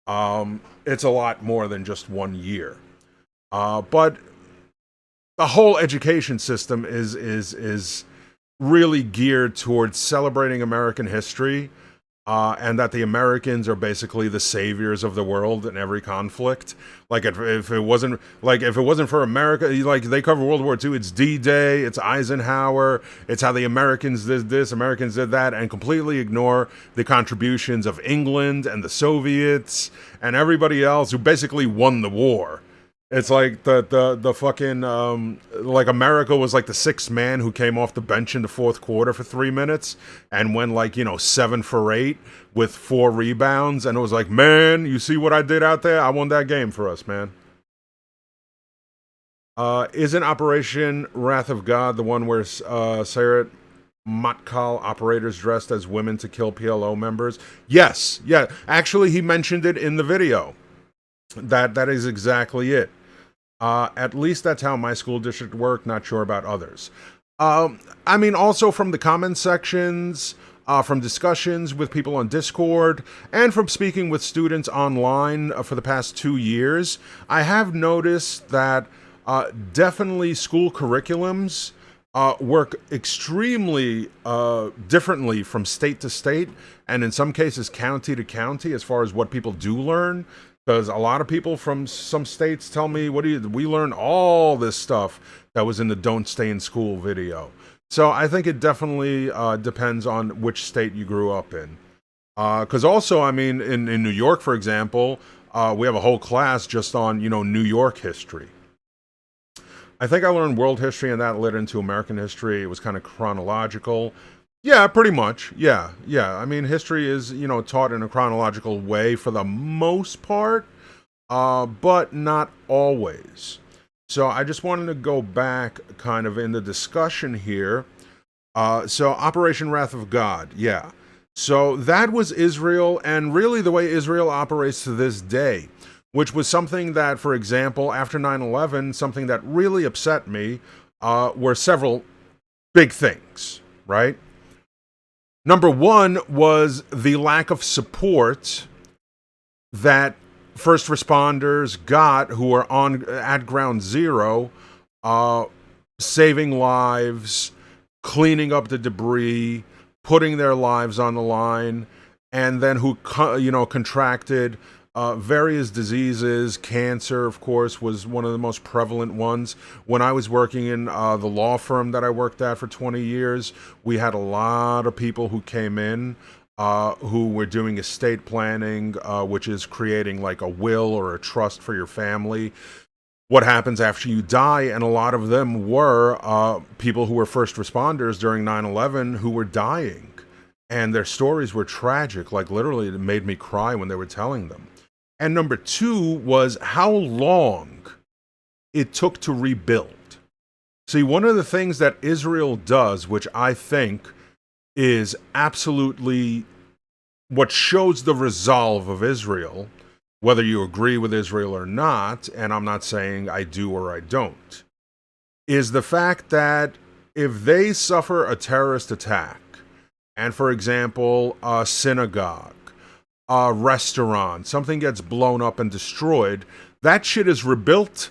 it's a lot more than just 1 year. But the whole education system is really geared towards celebrating American history, and that the Americans are basically the saviors of the world in every conflict. Like if it wasn't for America, like they cover World War II, it's D-Day, it's Eisenhower, it's how the Americans did this, Americans did that, and completely ignore the contributions of England and the Soviets and everybody else who basically won the war. It's like the fucking, like America was like the sixth man who came off the bench in the fourth quarter for 3 minutes and went 7 for 8 with 4 rebounds. And it was like, man, you see what I did out there? I won that game for us, man. Isn't Operation Wrath of God the one where Sayeret Matkal operators dressed as women to kill PLO members? Yes. Yeah. Actually, he mentioned it in the video. That is exactly it. At least that's how my school district worked. Not sure about others. I mean, also from the comment sections, from discussions with people on Discord, and from speaking with students online for the past 2 years, I have noticed that definitely school curriculums work extremely differently from state to state, and in some cases county to county as far as what people do learn. Because a lot of people from some states tell me, we learn all this stuff that was in the Don't Stay in School video. So I think it definitely depends on which state you grew up in. Because also, I mean, in New York, for example, we have a whole class just on, New York history. I think I learned world history and that led into American history. It was kind of chronological. Yeah, pretty much. Yeah. I mean, history is, taught in a chronological way for the most part, but not always. So I just wanted to go back kind of in the discussion here. So Operation Wrath of God, yeah. So that was Israel, and really the way Israel operates to this day, which was something that, for example, after 9/11, something that really upset me were several big things, right? Number one was the lack of support that first responders got who were at ground zero, saving lives, cleaning up the debris, putting their lives on the line, and then who contracted various diseases. Cancer, of course, was one of the most prevalent ones. When I was working in the law firm that I worked at for 20 years, we had a lot of people who came in who were doing estate planning, which is creating like a will or a trust for your family. What happens after you die, and a lot of them were people who were first responders during 9/11 who were dying. And their stories were tragic, like literally it made me cry when they were telling them. And number two was how long it took to rebuild. See, one of the things that Israel does, which I think is absolutely what shows the resolve of Israel, whether you agree with Israel or not, and I'm not saying I do or I don't, is the fact that if they suffer a terrorist attack, and for example, a synagogue, a restaurant, something gets blown up and destroyed, that shit is rebuilt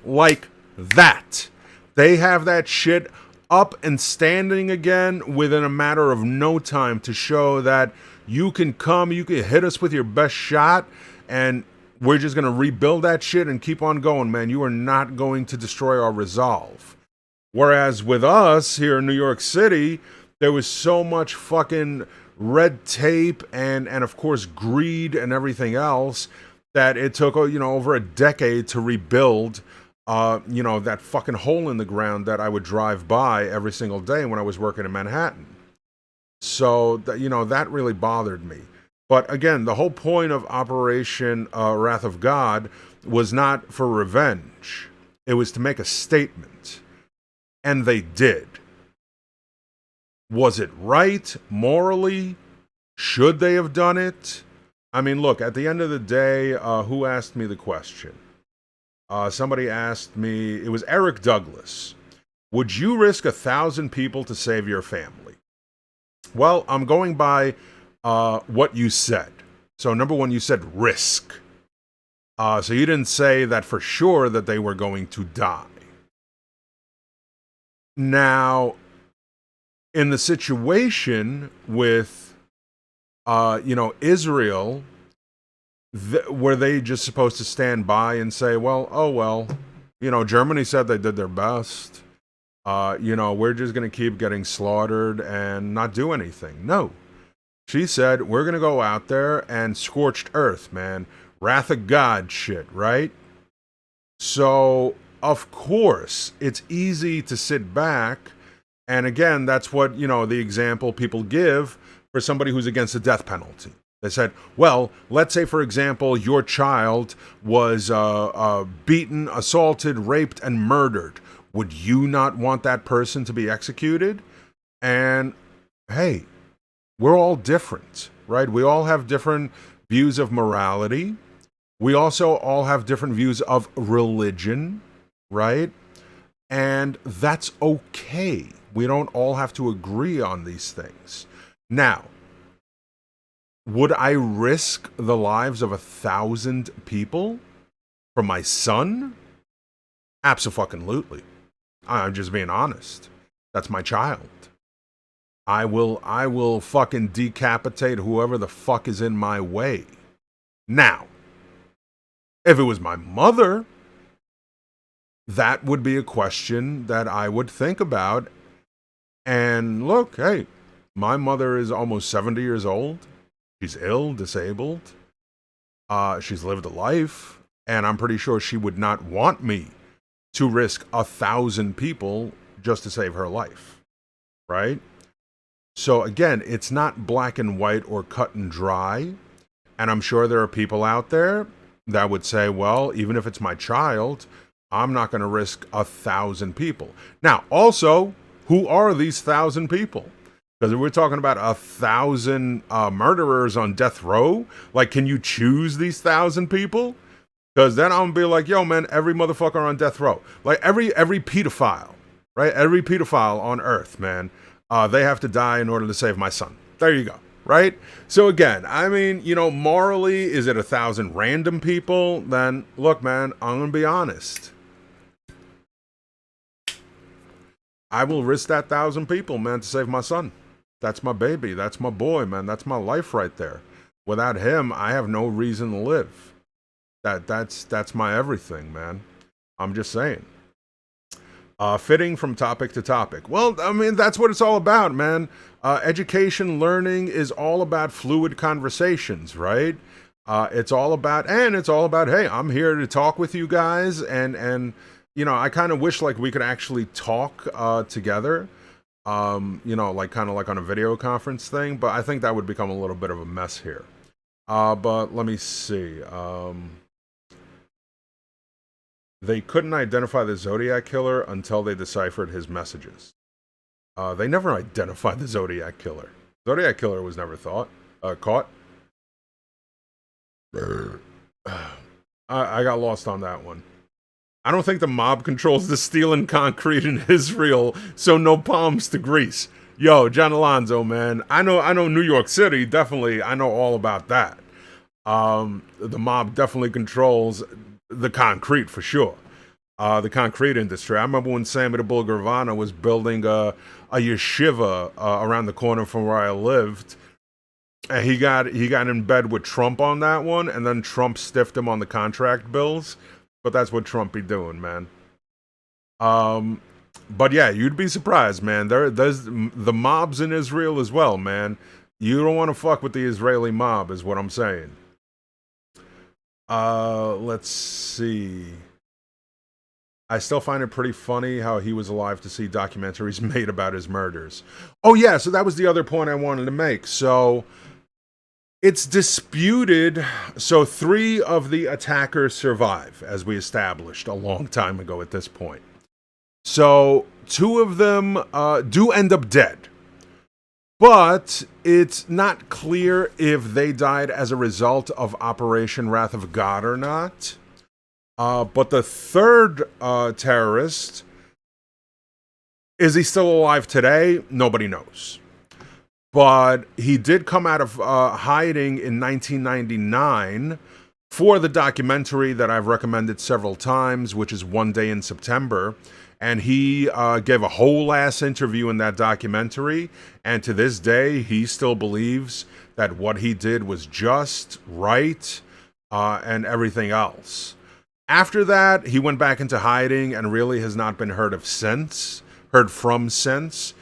like that. They have that shit up and standing again within a matter of no time to show that you can come, you can hit us with your best shot, and we're just going to rebuild that shit and keep on going, man. You are not going to destroy our resolve. Whereas with us here in New York City, there was so much fucking red tape and of course greed and everything else that it took, over a decade to rebuild, that fucking hole in the ground that I would drive by every single day when I was working in Manhattan. So, that really bothered me. But again, the whole point of Operation Wrath of God was not for revenge. It was to make a statement. And they did. Was it right morally? Should they have done it? I mean, look, at the end of the day, who asked me the question? Somebody asked me, it was Eric Douglas. Would you risk 1,000 people to save your family? Well, I'm going by what you said. So number one, you said risk. So you didn't say that for sure that they were going to die. Now, in the situation with, Israel, were they just supposed to stand by and say, well, Germany said they did their best. We're just going to keep getting slaughtered and not do anything. No. She said, we're going to go out there and scorched earth, man. Wrath of God shit, right? So, of course, it's easy to sit back. And again, that's what, the example people give for somebody who's against the death penalty. They said, well, let's say, for example, your child was beaten, assaulted, raped, and murdered. Would you not want that person to be executed? And, hey, we're all different, right? We all have different views of morality. We also all have different views of religion, right? And that's okay. We don't all have to agree on these things. Now, would I risk the lives of 1,000 people for my son? Abso-fucking-lutely. I'm just being honest. That's my child. I will fucking decapitate whoever the fuck is in my way. Now, if it was my mother, that would be a question that I would think about. And look, hey, my mother is almost 70 years old. She's ill, disabled. She's lived a life. And I'm pretty sure she would not want me to risk 1,000 people just to save her life. Right? So again, it's not black and white or cut and dry. And I'm sure there are people out there that would say, well, even if it's my child, I'm not going to risk 1,000 people. Now, also, who are these 1,000 people? Because we're talking about 1,000 murderers on death row. Like, can you choose these 1,000 people? Because then I'm going to be like, yo, man, every motherfucker on death row. Like, every pedophile, right? Every pedophile on earth, man. They have to die in order to save my son. There you go, right? So again, I mean, morally, is it 1,000 random people? Then, look, man, I'm going to be honest. I will risk that 1,000 people, man, to save my son. That's my baby. That's my boy, man. That's my life right there. Without him, I have no reason to live. That's my everything, man. I'm just saying. Fitting from topic to topic. Well, I mean, that's what it's all about, man. Education, learning is all about fluid conversations, right? It's all about, hey, I'm here to talk with you guys, and you know, I kind of wish like we could actually talk together, you know, like kind of like on a video conference thing, but I think that would become a little bit of a mess here. But let me see. They couldn't identify the Zodiac Killer until they deciphered his messages. They never identified the Zodiac Killer. Zodiac Killer was never caught. I got lost on that one. I don't think the mob controls the steel and concrete in Israel, so no palms to grease. Yo, John Alonzo, man. I know New York City, definitely. I know all about that. The mob definitely controls the concrete for sure. The concrete industry. I remember when Sammy the Bull Gravano was building a yeshiva around the corner from where I lived. And he got in bed with Trump on that one, and then Trump stiffed him on the contract bills. But that's what Trump be doing, man. But yeah, you'd be surprised, man. There's the mobs in Israel as well, man. You don't want to fuck with the Israeli mob, is what I'm saying. Let's see. I still find it pretty funny how he was alive to see documentaries made about his murders. Oh yeah, so that was the other point I wanted to make. So it's disputed. So 3 of the attackers survive, as we established a long time ago at this point. So 2 of them do end up dead. But it's not clear if they died as a result of Operation Wrath of God or not. But the 3rd terrorist, is he still alive today? Nobody knows. But he did come out of hiding in 1999 for the documentary that I've recommended several times, which is One Day in September. And he gave a whole ass interview in that documentary. And to this day, he still believes that what he did was just, right, and everything else. After that, he went back into hiding and really has not been heard from since.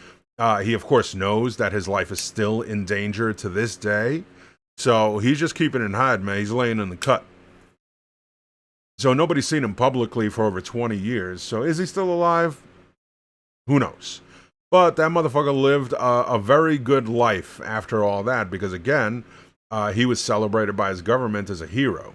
He, of course, knows that his life is still in danger to this day. So he's just keeping it in hide, man. He's laying in the cut. So nobody's seen him publicly for over 20 years. So is he still alive? Who knows? But that motherfucker lived a very good life after all that. Because, again, he was celebrated by his government as a hero.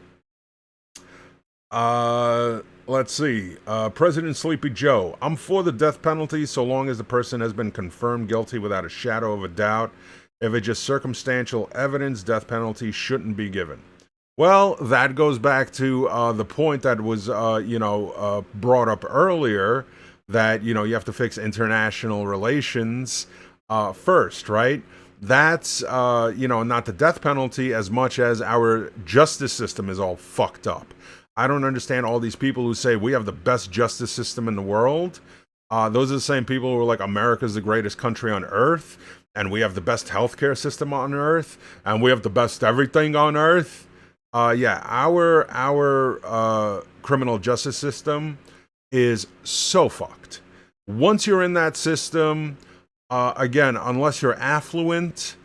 Let's see. President Sleepy Joe. I'm for the death penalty so long as the person has been confirmed guilty without a shadow of a doubt. If it's just circumstantial evidence, death penalty shouldn't be given. Well, that goes back to the point that was, brought up earlier, that, you have to fix international relations first, right? That's, not the death penalty as much as our justice system is all fucked up. I don't understand all these people who say we have the best justice system in the world. Those are the same people who are like, America's the greatest country on earth, and we have the best healthcare system on earth, and we have the best everything on earth. Our criminal justice system is so fucked. Once you're in that system, again, unless you're affluent,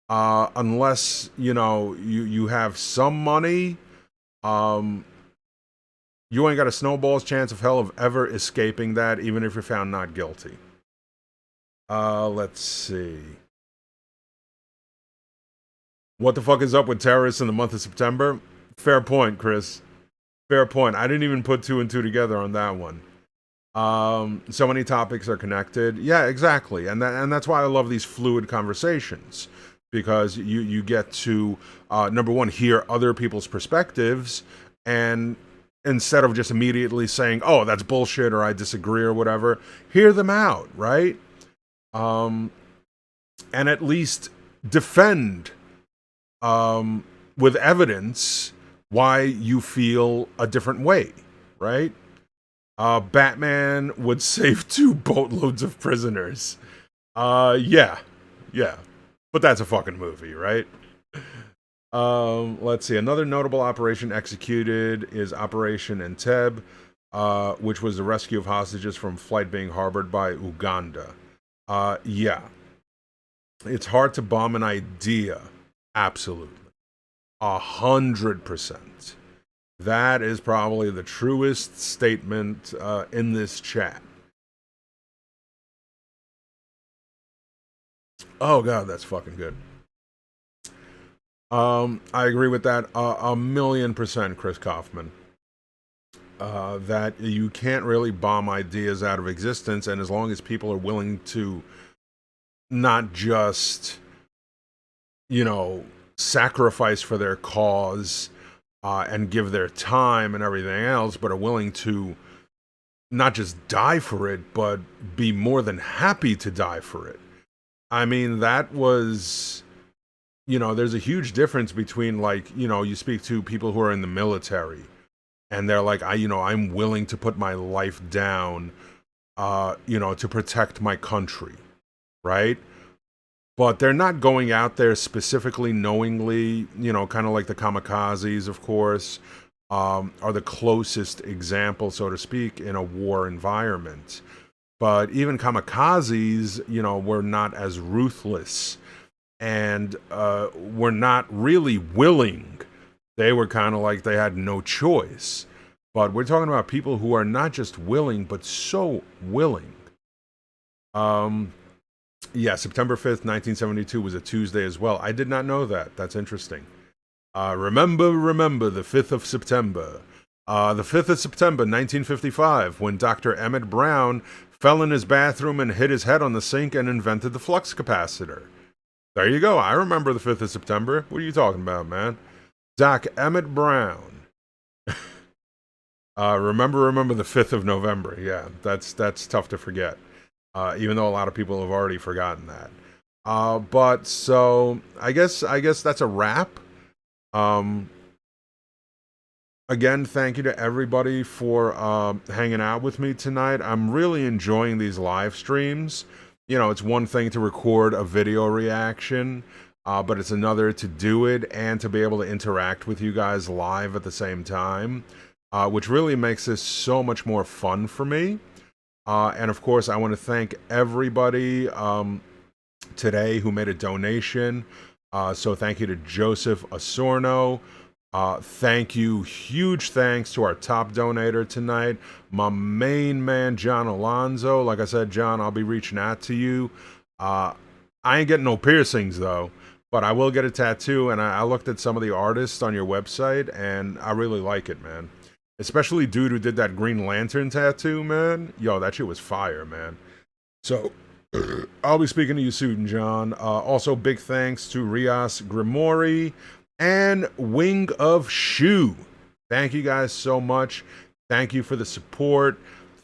unless, you have some money, you ain't got a snowball's chance of hell of ever escaping that, even if you're found not guilty. Let's see. What the fuck is up with terrorists in the month of September? Fair point, Chris. Fair point. I didn't even put 2 and 2 together on that one. So many topics are connected. Yeah, exactly. And that's why I love these fluid conversations. Because you get to, number one, hear other people's perspectives, and instead of just immediately saying, oh, that's bullshit, or I disagree, or whatever, hear them out, right? And at least defend with evidence why you feel a different way, right? Batman would save 2 boatloads of prisoners. Yeah. But that's a fucking movie, right? Let's see. Another notable operation executed is Operation Entebbe, which was the rescue of hostages from flight being harbored by Uganda. Yeah. It's hard to bomb an idea. Absolutely. 100%. That is probably the truest statement in this chat. Oh, God, that's fucking good. I agree with that 1,000,000%, Chris Kaufman. That you can't really bomb ideas out of existence, and as long as people are willing to not just, sacrifice for their cause and give their time and everything else, but are willing to not just die for it, but be more than happy to die for it. I mean, that was, there's a huge difference between, like, you speak to people who are in the military and they're like, I'm willing to put my life down, to protect my country, right? But they're not going out there specifically, knowingly, kind of like the kamikazes, of course, are the closest example, so to speak, in a war environment. But even kamikazes, were not as ruthless and were not really willing. They were kind of like they had no choice. But we're talking about people who are not just willing, but so willing. Yeah, September 5th, 1972 was a Tuesday as well. I did not know that. That's interesting. Remember, the 5th of September. The 5th of September, 1955, when Dr. Emmett Brown fell in his bathroom and hit his head on the sink and invented the flux capacitor. There you go. I remember the 5th of September. What are you talking about, man? Doc Emmett Brown. Remember the 5th of November. Yeah, that's tough to forget. Even though a lot of people have already forgotten that. But so I guess that's a wrap. Again, thank you to everybody for hanging out with me tonight. I'm really enjoying these live streams. It's one thing to record a video reaction, but it's another to do it and to be able to interact with you guys live at the same time, which really makes this so much more fun for me. And of course, I want to thank everybody today who made a donation. So thank you to Joseph Asorno. Thank you. Huge thanks to our top donator tonight, my main man, John Alonzo. Like I said, John, I'll be reaching out to you. I ain't getting no piercings, though, but I will get a tattoo. And I looked at some of the artists on your website, and I really like it, man. Especially dude who did that Green Lantern tattoo, man. Yo, that shit was fire, man. So, I'll be speaking to you soon, John. Also, big thanks to Rias Grimori and Wing of Shoe. Thank you guys so much. Thank you for the support.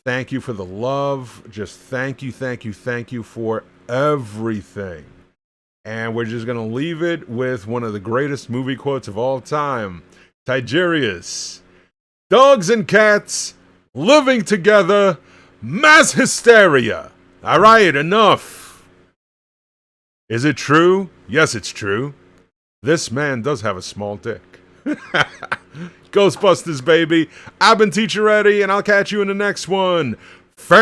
Thank you for the love. Just thank you for everything. And we're just going to leave it with one of the greatest movie quotes of all time. Tigerius. Dogs and cats living together, mass hysteria. All right, enough. Is it true? Yes, it's true. This man does have a small dick. Ghostbusters, baby. I've been Teacher Eddie, and I'll catch you in the next one. Fam!